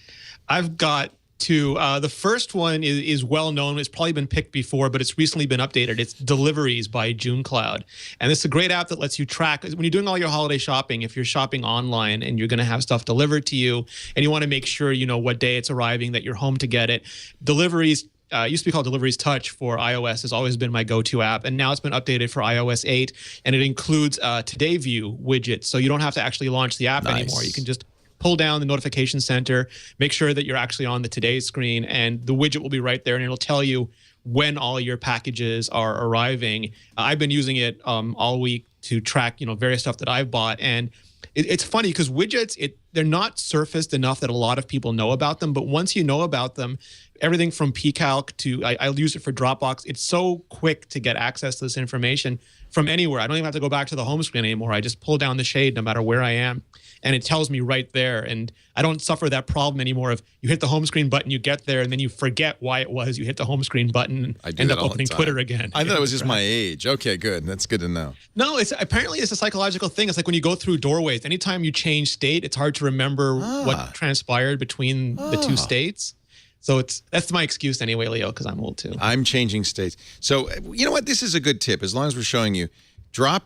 I've got two. The first one is well known. It's probably been picked before, but it's recently been updated. It's Deliveries by JuneCloud. And it's a great app that lets you track, when you're doing all your holiday shopping, if you're shopping online and you're going to have stuff delivered to you and you want to make sure you know what day it's arriving, that you're home to get it. Deliveries used to be called Deliveries Touch for iOS, has always been my go-to app, and now it's been updated for iOS 8, and it includes Today View widgets, so you don't have to actually launch the app anymore. You can just pull down the notification center, make sure that you're actually on the Today screen, and the widget will be right there, and it'll tell you when all your packages are arriving. I've been using it all week to track, various stuff that I've bought, and it's funny because widgets, they're not surfaced enough that a lot of people know about them, but once you know about them, everything from pCalc to I'll use it for Dropbox. It's so quick to get access to this information from anywhere. I don't even have to go back to the home screen anymore. I just pull down the shade no matter where I am, and it tells me right there. And I don't suffer that problem anymore of you hit the home screen button, you get there, and then you forget why it was you hit the home screen button and end up opening Twitter again. I thought it was just my age. Okay, good. That's good to know. No, apparently it's a psychological thing. It's like when you go through doorways. Anytime you change state, it's hard to remember what transpired between the two states. So that's my excuse anyway, Leo, because I'm old too. I'm changing states. So you know what? This is a good tip. As long as we're showing you,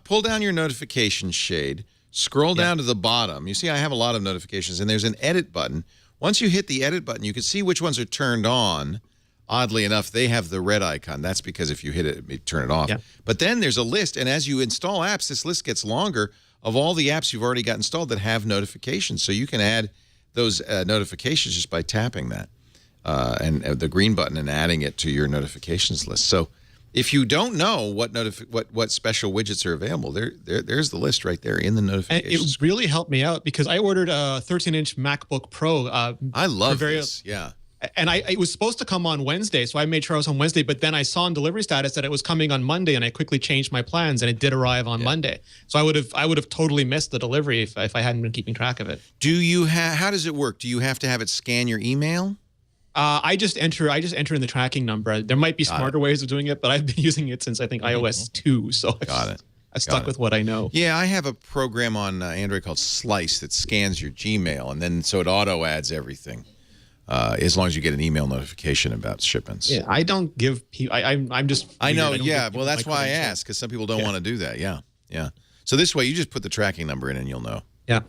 pull down your notification shade, scroll down to the bottom. You see, I have a lot of notifications, and there's an edit button. Once you hit the edit button, you can see which ones are turned on. Oddly enough, they have the red icon. That's because if you hit it, you turn it off. Yeah. But then there's a list, and as you install apps, this list gets longer of all the apps you've already got installed that have notifications. So you can add those notifications just by tapping that. And the green button and adding it to your notifications list. So if you don't know what special widgets are available, there's the list right there in the notifications. And it really helped me out because I ordered a 13-inch MacBook Pro. I love this, yeah. And it was supposed to come on Wednesday, so I made sure I was on Wednesday, but then I saw on delivery status that it was coming on Monday, and I quickly changed my plans, and it did arrive on Monday. So I would have totally missed the delivery if I hadn't been keeping track of it. How does it work? Do you have to have it scan your email? I just enter in the tracking number. There might be smarter ways of doing it, but I've been using it since I think iOS 2. So I stuck with what I know. Yeah, I have a program on Android called Slice that scans your Gmail, and then so it auto adds everything. As long as you get an email notification about shipments. Yeah, I don't give people. I'm just. I know. Yeah, well, that's why I asked, because some people don't want to do that. Yeah, yeah. So this way, you just put the tracking number in, and you'll know. Yeah.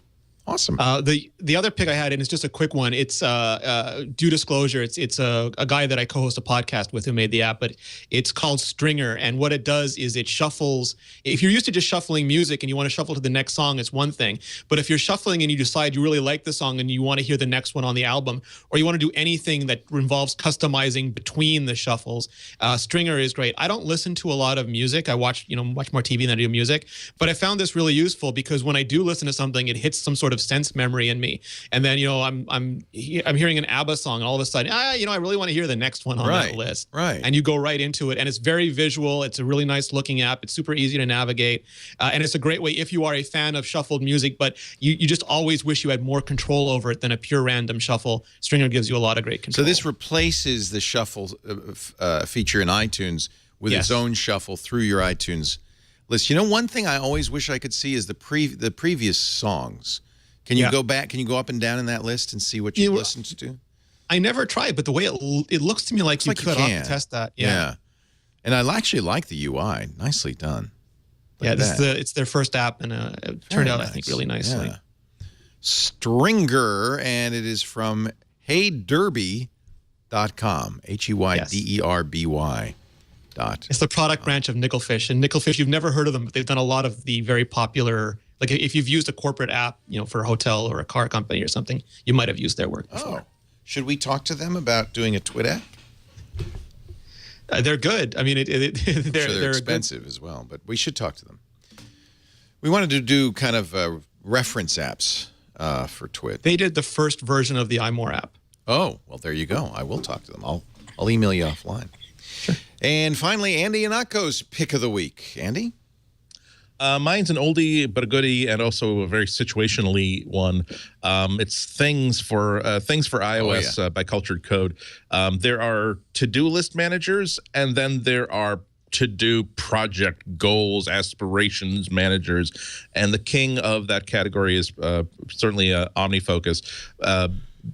Awesome. The other pick I had, and it's just a quick one. It's due disclosure. It's a guy that I co-host a podcast with who made the app, but it's called Stringer. And what it does is it shuffles. If you're used to just shuffling music and you want to shuffle to the next song, it's one thing. But if you're shuffling and you decide you really like the song and you want to hear the next one on the album, or you want to do anything that involves customizing between the shuffles, Stringer is great. I don't listen to a lot of music. I watch much more TV than I do music. But I found this really useful because when I do listen to something, it hits some sort of sense memory in me, and then I'm hearing an ABBA song, and all of a sudden I really want to hear the next one on that list, and you go right into it, and it's very visual. It's a really nice looking app. It's super easy to navigate, and it's a great way if you are a fan of shuffled music, but you just always wish you had more control over it than a pure random shuffle. Stringer gives you a lot of great control. So this replaces the shuffle feature in iTunes with its own shuffle through your iTunes list. One thing I always wish I could see is the previous songs. Can you go back? Can you go up and down in that list and see what you listened to? I never tried, but the way it looks to me like you could test that. Yeah. And I actually like the UI. Nicely done. It's their first app, and it turned out, I think, really nicely. Yeah. Stringer, and it is from heyderby.com. HEYDERBY. It's the product branch of Nickelfish, and Nickelfish, you've never heard of them, but they've done a lot of the very popular. Like if you've used a corporate app, for a hotel or a car company or something, you might have used their work before. Should we talk to them about doing a Twit app? They're good. I mean, they're expensive as well, but we should talk to them. We wanted to do kind of reference apps for Twit. They did the first version of the iMore app. Oh, well, there you go. I will talk to them. I'll email you offline. Sure. And finally, Andy Ihnatko's pick of the week. Andy? Mine's an oldie but a goodie, and also a very situationally one. It's things for iOS by Cultured Code. There are to-do list managers, and then there are to-do project goals, aspirations managers, and the king of that category is certainly OmniFocus.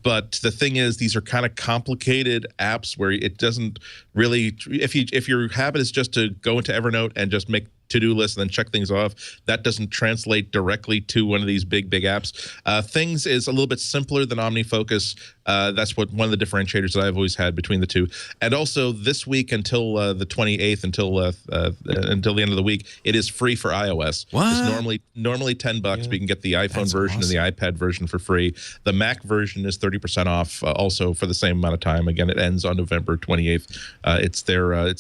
But the thing is, these are kind of complicated apps where it doesn't really, if your habit is just to go into Evernote and just make to-do lists and then check things off, that doesn't translate directly to one of these big apps. Things is a little bit simpler than OmniFocus. That's one of the differentiators that I've always had between the two. And also this week until the 28th, until the end of the week, it is free for iOS. What? It's normally $10, but you can get the iPhone version and the iPad version for free. The Mac version is 30% off, also for the same amount of time. Again, it ends on November 28th. It's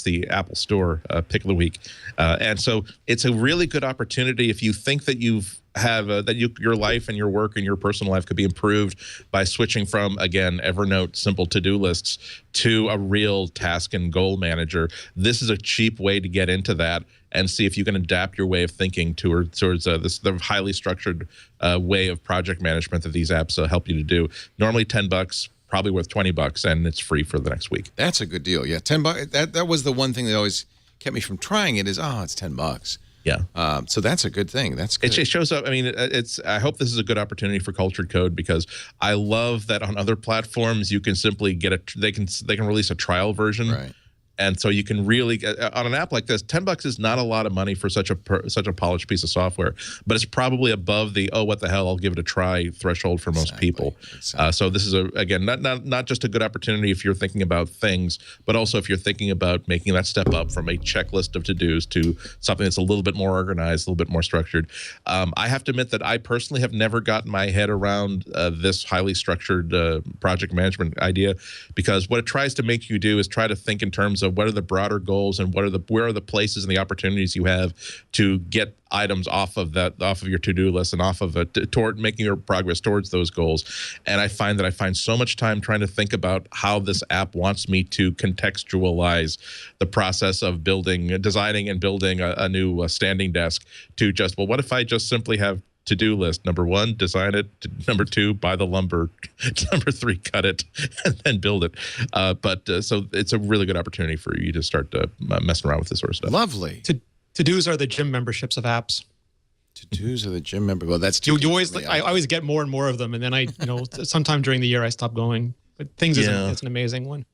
the Apple Store pick of the week, and so it's a really good opportunity if you think that your life and your work and your personal life could be improved by switching from, again, Evernote simple to-do lists to a real task and goal manager. This is a cheap way to get into that and see if you can adapt your way of thinking towards the highly structured way of project management that these apps help you to do. Normally $10, probably worth $20, and it's free for the next week. That's a good deal. Yeah, $10. That was the one thing that always kept me from trying it. Is it's $10. Yeah. So that's a good thing. That's good. It shows up. I mean, I hope this is a good opportunity for Cultured Code, because I love that on other platforms you can simply get they can release a trial version. Right. And so you can really, on an app like this, $10 is not a lot of money for such a polished piece of software, but it's probably above the what the hell, I'll give it a try threshold for most people. Exactly. So this is again not just a good opportunity if you're thinking about things, but also if you're thinking about making that step up from a checklist of to-dos to something that's a little bit more organized, a little bit more structured. I have to admit that I personally have never gotten my head around this highly structured project management idea, because what it tries to make you do is try to think in terms of what are the broader goals and where are the places and the opportunities you have to get items off of your to-do list and off of it toward making your progress towards those goals. And I find so much time trying to think about how this app wants me to contextualize the process of designing and building a new standing desk to just, well, what if I just simply have to-do list? Number 1, design it. Number 2, buy the lumber. Number 3, cut it and then build it. So it's a really good opportunity for you to start messing around with this sort of stuff. Lovely. To-dos are the gym memberships of apps. To-dos are the gym member. Well, that's you always. I always get more and more of them, and then sometime during the year I stop going. But things it's an amazing one.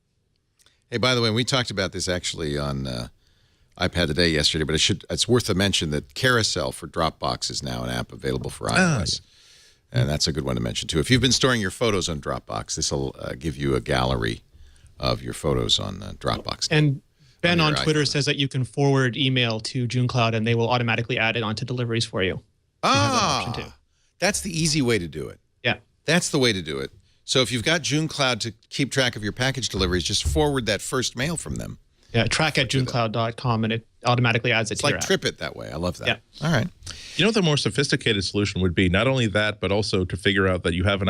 Hey, by the way, we talked about this actually on iPad Today yesterday, but it's worth a mention that Carousel for Dropbox is now an app available for iOS. And that's a good one to mention, too. If you've been storing your photos on Dropbox, this will give you a gallery of your photos on Dropbox. And Ben on Twitter says that you can forward email to JuneCloud, and they will automatically add it onto deliveries for you. That's the easy way to do it. Yeah. That's the way to do it. So if you've got JuneCloud to keep track of your package deliveries, just forward that first mail from them. Yeah, track@junecloud.com, and it automatically adds it to your app. It's like Trip It that way. I love that. Yeah. All right. You know what the more sophisticated solution would be? Not only that, but also to figure out that you have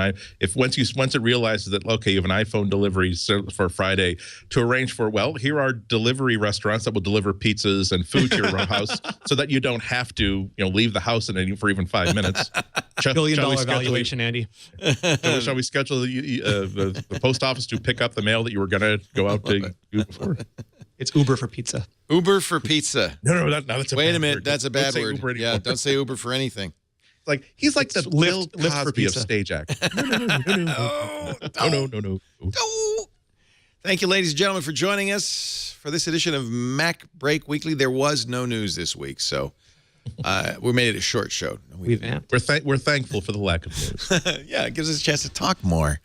once it realizes that, okay, you have an iPhone delivery for Friday, to arrange for, well, here are delivery restaurants that will deliver pizzas and food to your house so that you don't have to leave the house for even 5 minutes. $1 billion valuation, Andy. Shall we schedule the post office to pick up the mail that you were going to go out to do before? It's Uber for pizza. Uber for pizza. No, that's a Wait bad a minute, word. that's a bad word. Yeah, don't say Uber for anything. He's like the Bill Lyft Cosby of stage act. No. Thank you, ladies and gentlemen, for joining us for this edition of MacBreak Weekly. There was no news this week, so we made it a short show. We're thankful for the lack of news. Yeah, it gives us a chance to talk more.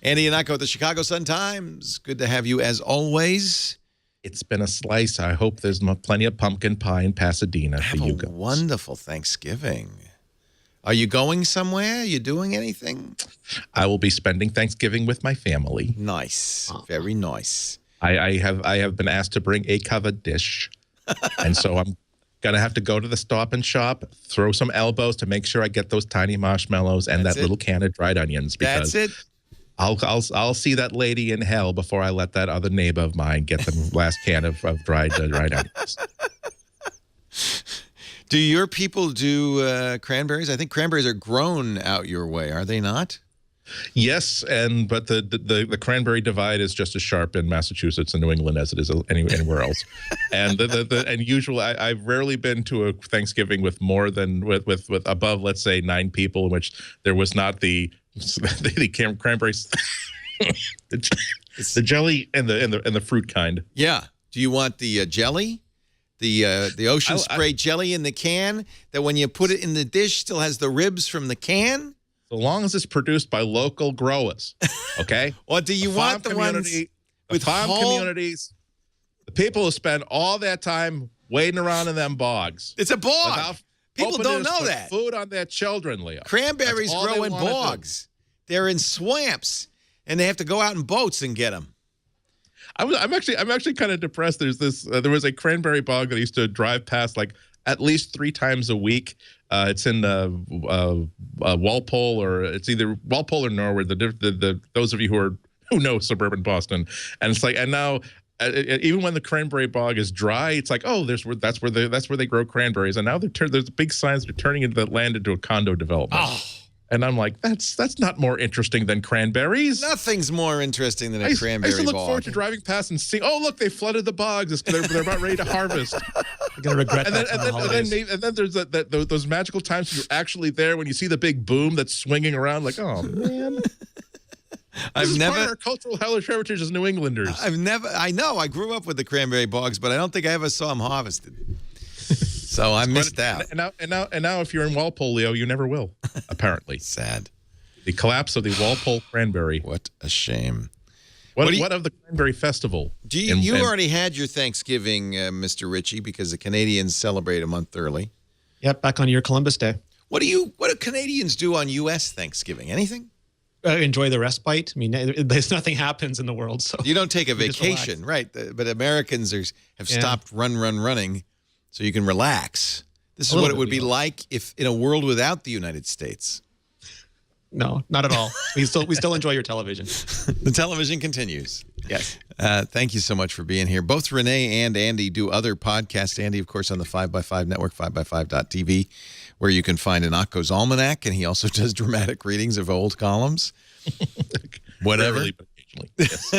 Andy Ihnatko at the Chicago Sun-Times. Good to have you as always. It's been a slice. I hope there's plenty of pumpkin pie in Pasadena for you guys. Have a wonderful Thanksgiving. Are you going somewhere? Are you doing anything? I will be spending Thanksgiving with my family. Nice. Very nice. I have been asked to bring a covered dish, and so I'm gonna have to go to the Stop and Shop, throw some elbows to make sure I get those tiny marshmallows and that little can of dried onions. Because That's it. I'll see that lady in hell before I let that other neighbor of mine get the last can of dried onions. Do your people do cranberries? I think cranberries are grown out your way, are they not? Yes, but the cranberry divide is just as sharp in Massachusetts and New England as it is anywhere else. And and usually I've rarely been to a Thanksgiving with more than with above, let's say, 9 people, in which there was not the cranberries, the jelly and the fruit kind. Yeah. Do you want the jelly? The ocean spray jelly in the can that when you put it in the dish still has the ribs from the can? So long as it's produced by local growers, okay? Or do you want the ones with farm communities, the people who spend all their time wading around in them bogs? It's a bog. People don't know that. Food on their children, Leo. Cranberries grow in bogs. They're in swamps, and they have to go out in boats and get them. I'm actually kind of depressed. There's this. There was a cranberry bog that I used to drive past like at least 3 times a week. It's in Walpole, or it's either Walpole or Norwood. Those of you who know suburban Boston, and it's like, and now even when the cranberry bog is dry, it's like, oh, that's where they grow cranberries, and now there's big signs they're turning into the land into a condo development. Oh. And I'm like, that's not more interesting than cranberries. Nothing's more interesting than a cranberry bog. I used to look forward to driving past and seeing, oh, look, they flooded the bogs. They're about ready to harvest. You're going to regret that. And then there's those magical times you're actually there when you see the big boom that's swinging around, like, oh, man. This is part of our cultural heritage as New Englanders. I know, I grew up with the cranberry bogs, but I don't think I ever saw them harvested. So I missed out. And now, if you're in Walpole, Leo, you never will. Apparently, sad. The collapse of the Walpole cranberry. What a shame. What of the cranberry festival? You already had your Thanksgiving, Mr. Ritchie, because the Canadians celebrate a month early. Yep, back on your Columbus Day. What do Canadians do on U.S. Thanksgiving? Anything? Enjoy the respite. I mean, there's nothing happens in the world, so you don't take a vacation, right? But Americans have stopped running. So you can relax. This is what it would be like if in a world without the United States. No, not at all. We still enjoy your television. The television continues. Yes. Thank you so much for being here. Both Rene and Andy do other podcasts. Andy, of course, on the 5x5 network, 5x5.tv, where you can find Ihnatko's Almanac, and he also does dramatic readings of old columns. Whatever. Rarely, but occasionally. Yes.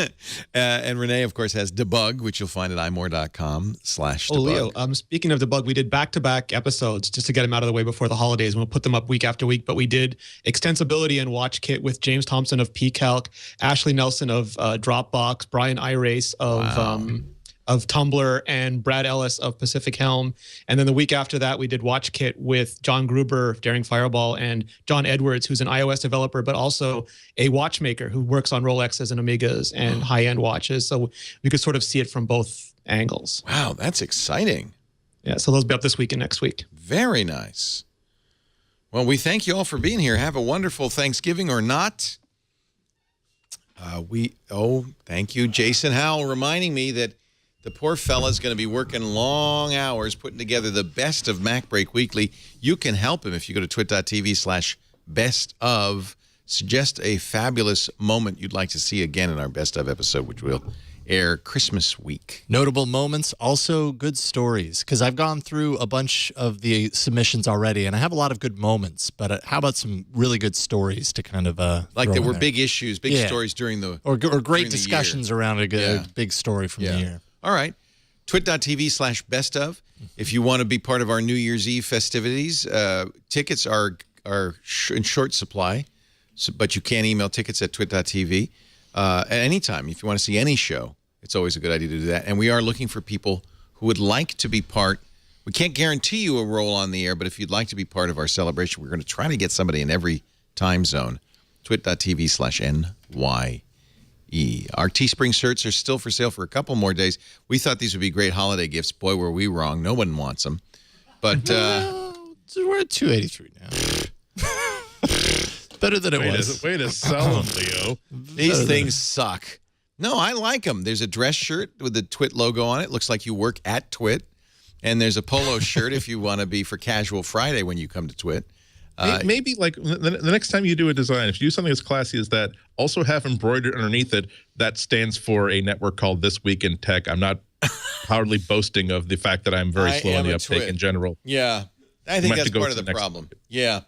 And Rene, of course, has Debug, which you'll find at imore.com/debug. Oh, Leo, speaking of Debug, we did back-to-back episodes just to get them out of the way before the holidays, and we'll put them up week after week. But we did Extensibility and Watch Kit with James Thompson of PCalc, Ashley Nelson of Dropbox, Brian Irace of Tumblr, and Brad Ellis of Pacific Helm. And then the week after that, we did Watch Kit with John Gruber of Daring Fireball and John Edwards, who's an iOS developer, but also a watchmaker who works on Rolexes and Omegas and high-end watches. So we could sort of see it from both angles. Wow, that's exciting. Yeah, so those will be up this week and next week. Very nice. Well, we thank you all for being here. Have a wonderful Thanksgiving or not. Thank you, Jason Howell, reminding me that the poor fella's going to be working long hours putting together the best of MacBreak Weekly. You can help him if you go to twit.tv/bestof. Suggest a fabulous moment you'd like to see again in our Best Of episode, which will air Christmas week. Notable moments, also good stories, because I've gone through a bunch of the submissions already, and I have a lot of good moments, but how about some really good stories to kind of like there were big issues, big stories during the or great discussions around a big story from the year. All right. twit.tv/bestof. If you want to be part of our New Year's Eve festivities, tickets are in short supply, but you can email tickets at twit.tv at any time. If you want to see any show, it's always a good idea to do that. And we are looking for people who would like to be part. We can't guarantee you a role on the air, but if you'd like to be part of our celebration, we're going to try to get somebody in every time zone. twit.tv/NY. Our Teespring shirts are still for sale for a couple more days. We thought these would be great holiday gifts. Boy, were we wrong. No one wants them. But we're at $283 now. Better than it was. Way to sell them, Leo. These things suck. No, I like them. There's a dress shirt with the Twit logo on it. Looks like you work at Twit. And there's a polo shirt if you want to be for Casual Friday when you come to Twit. Maybe like the next time you do a design, if you do something as classy as that, also have embroidered underneath it that stands for a network called This Week in Tech. I'm not proudly boasting of the fact that I'm very slow on the uptake in general. Yeah, I think that's part of the problem. Yeah.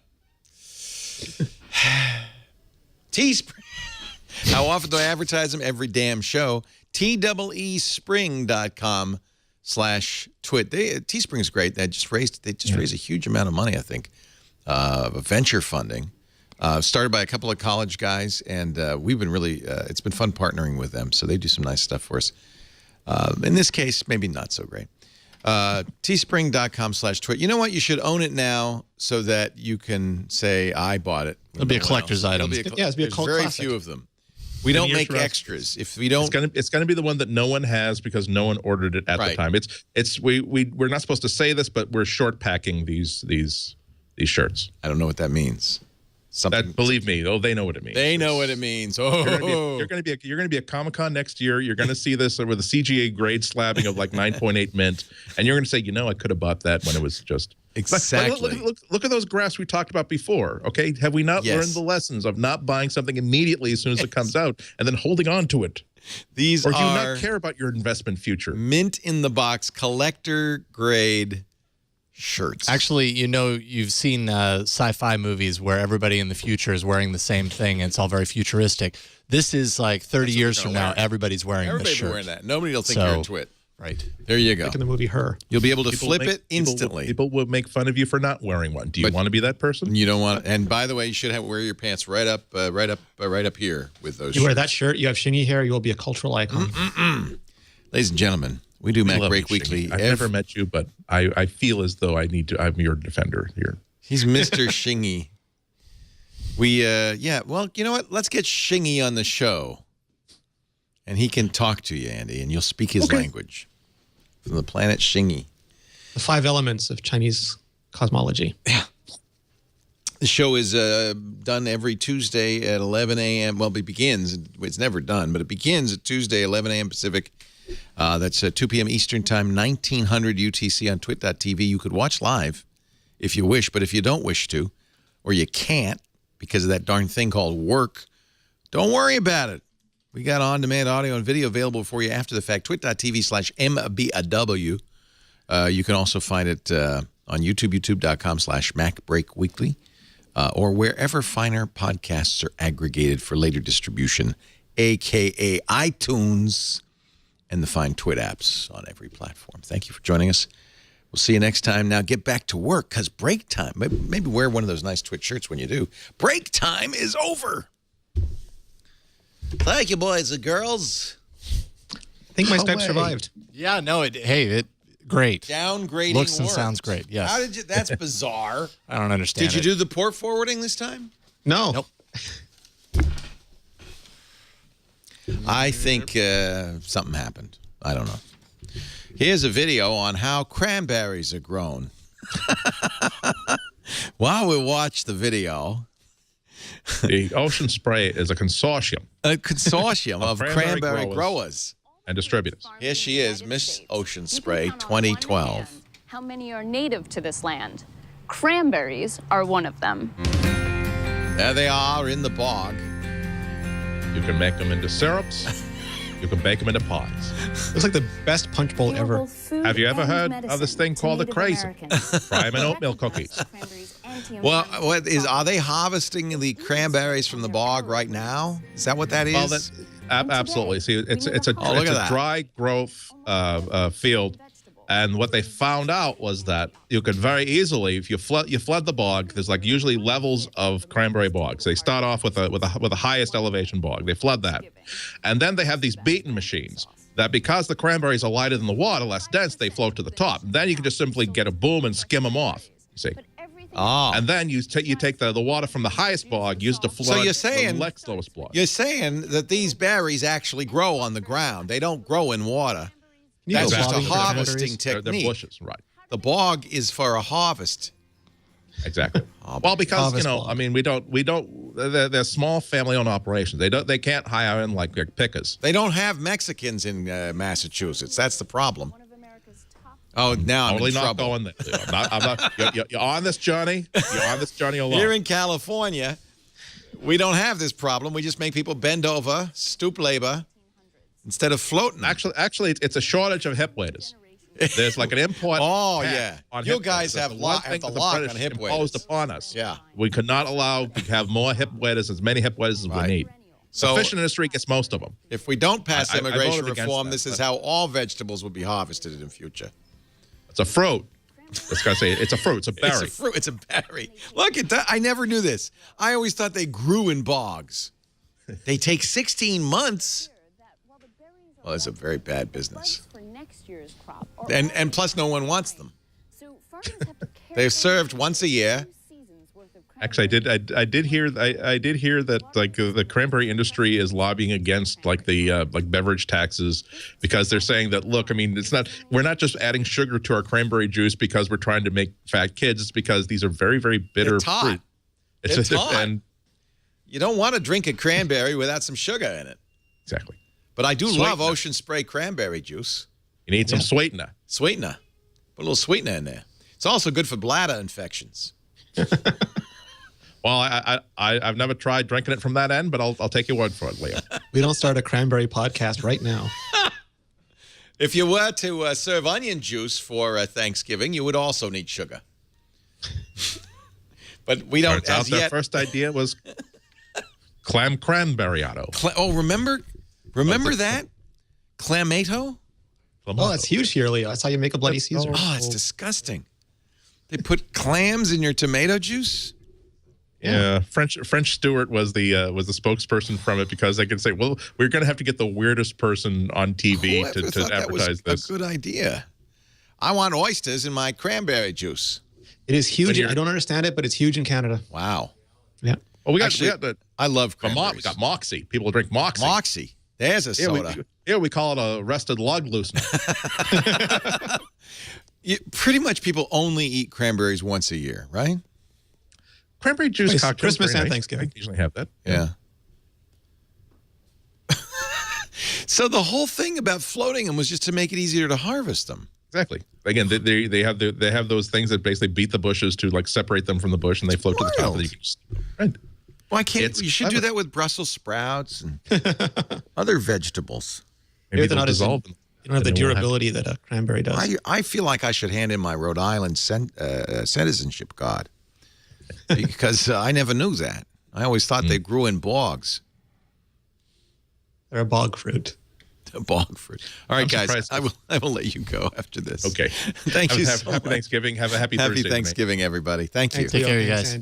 Teespring. How often do I advertise them? Every damn show. TEEspring.com/twit. Teespring's great. They just raised a huge amount of money, I think, venture funding. Started by a couple of college guys, and we've been really, it's been fun partnering with them. So they do some nice stuff for us. In this case, maybe not so great. Teespring.com/twit. You know what? You should own it now so that you can say, I bought it. It'll be a collector's item. It'll be a cult very classic. few of them. We don't make extras. If we don't, it's gonna be the one that no one has because no one ordered it at the time. We're not supposed to say this, but we're short packing these shirts. I don't know what that means. Believe me, they know what it means. They know what it means. Oh, you're gonna be a Comic-Con next year. You're gonna see this with a CGA grade slabbing of like 9.8 mint, and you're gonna say, I could have bought that when it was just exactly. Look at those graphs we talked about before. Okay, have we not learned the lessons of not buying something immediately as soon as it comes out and then holding on to it? Or do you not care about your investment future? Mint in the box, collector grade shirts. Actually, you've seen sci-fi movies where everybody in the future is wearing the same thing, and it's all very futuristic. This is like 30 years from now, everybody's wearing this shirt. Wearing that. Nobody will think you're a twit. Right. There you go. Like in the movie Her. You'll be able to flip it instantly. People will make fun of you for not wearing one. Do you want to be that person? You don't want. And by the way, you should wear your pants right up here with those. You wear that shirt. You have Shingy hair. You will be a cultural icon. Ladies and gentlemen, we do MacBreak Weekly. I've never met you, but I feel as though I'm your defender here. He's Mr. Shingy. Well, you know what? Let's get Shingy on the show. And he can talk to you, Andy, and you'll speak his language. From the planet Shingy. The 5 elements of Chinese cosmology. Yeah. The show is done every Tuesday at 11 a.m. Well, it begins. It's never done, but it begins at Tuesday, 11 a.m. Pacific. That's 2 p.m. Eastern Time, 1900 UTC on twit.tv. You could watch live if you wish, but if you don't wish to, or you can't because of that darn thing called work, don't worry about it. We got on-demand audio and video available for you after the fact. Twit.tv/MBW. You can also find it on YouTube, youtube.com/MacBreakWeekly, or wherever finer podcasts are aggregated for later distribution, a.k.a. iTunes, and the fine Twit apps on every platform. Thank you for joining us. We'll see you next time. Now get back to work, because break time, maybe wear one of those nice Twit shirts when you do. Break time is over. Thank you, boys and girls. I think my Skype survived. Yeah, no, great. Downgrading looks and works. sounds great. Yes. How did you? That's bizarre. I don't understand. Did you do the port forwarding this time? No. Nope. I think something happened. I don't know. Here's a video on how cranberries are grown. While we watch the video. The Ocean Spray is a consortium. A consortium of cranberry growers and distributors. Here she is, Miss Ocean Spray 2012. How many are native to this land? Cranberries are one of them. There they are in the bog. You can make them into syrups. You can bake them into pies. It's like the best punch bowl ever. Have you ever heard of this thing called a crazy? Fry them in oatmeal cookies. Well, are they harvesting the cranberries from the bog right now? Is that what that is? Well, absolutely. See, it's a dry growth field, and what they found out was that you could very easily, if you flood the bog, there's like usually levels of cranberry bogs. They start off with the highest elevation bog. They flood that, and then they have these beating machines that, because the cranberries are lighter than the water, less dense, they float to the top. Then you can just simply get a boom and skim them off. You see. Oh. And then you take the water from the highest bog, use to flood the next lowest bog. You're saying that these berries actually grow on the ground. They don't grow in water. That's just a harvesting technique. They're bushes, right. The bog is for a harvest. Exactly. Well, because, I mean, we don't they're small family-owned operations. They can't hire in like pickers. They don't have Mexicans in Massachusetts. That's the problem. Oh, now I'm in not trouble. going there. I'm not, you're on this journey. You're on this journey alone. Here in California, we don't have this problem. We just make people bend over, stoop labor, instead of floating. Actually, it's a shortage of hip waders. There's like an import. Oh, yeah. On You hip guys waders. have One the thing that the lock British on hip imposed waders. upon us. Yeah. We could not allow to have more hip waders, as many hip waders as we need. So the fishing industry gets most of them. If we don't pass I immigration voted against reform, that, this is but- how all vegetables will be harvested in the future. It's a fruit. This guy say it's a fruit. It's a berry. It's a fruit. It's a berry. Look at that. I never knew this. I always thought they grew in bogs. They take 16 months. Well, it's a very bad business. And plus, no one wants them. They're served once a year. Actually, I did hear that like the cranberry industry is lobbying against like the like beverage taxes because they're saying that, look, I mean, we're not just adding sugar to our cranberry juice because we're trying to make fat kids. It's because these are very, very bitter fruit. It's tart. And you don't want to drink a cranberry without some sugar in it. Exactly. But I do Sweetener. love Ocean Spray cranberry juice. You need some sweetener. Sweetener. Put a little sweetener in there. It's also good for bladder infections. Well, I've never tried drinking it from that end, but I'll take your word for it, Leo. We don't start a cranberry podcast right now. If you were to serve onion juice for Thanksgiving, you would also need sugar. But we don't, as Their yet. first idea was clam cranberry-otto. Remember that? Clamato? Oh, that's huge here, Leo. That's how you make a bloody Caesar. Oh, it's disgusting. They put clams in your tomato juice? Yeah, French Stewart was the spokesperson from it because they could say, well, we're going to have to get the weirdest person on TV to advertise this. A good idea. I want oysters in my cranberry juice. It is huge. I don't understand it, but it's huge in Canada. Wow. Yeah. Well, we got the. I love cranberries. We got Moxie. People drink Moxie. Moxie. There's a soda. We call it a rested lug loosener. Pretty much people only eat cranberries once a year, right? Cranberry juice cocktails. Christmas and Thanksgiving. I usually have that. Yeah. So the whole thing about floating them was just to make it easier to harvest them. Exactly. Again, they have those things that basically beat the bushes to like separate them from the bush, and they float to the top. Right. Why can't you should do that with Brussels sprouts and other vegetables? Maybe they're not dissolve. You don't have the durability that a cranberry does. I feel like I should hand in my Rhode Island citizenship card because I never knew that. I always thought they grew in bogs. They're a bog fruit. A bog fruit. All right, guys, I will let you go after this. Okay. Thank you so much. Happy Thanksgiving. Have a happy Thursday. Happy Thanksgiving, everybody. Thank you. Take care, you guys.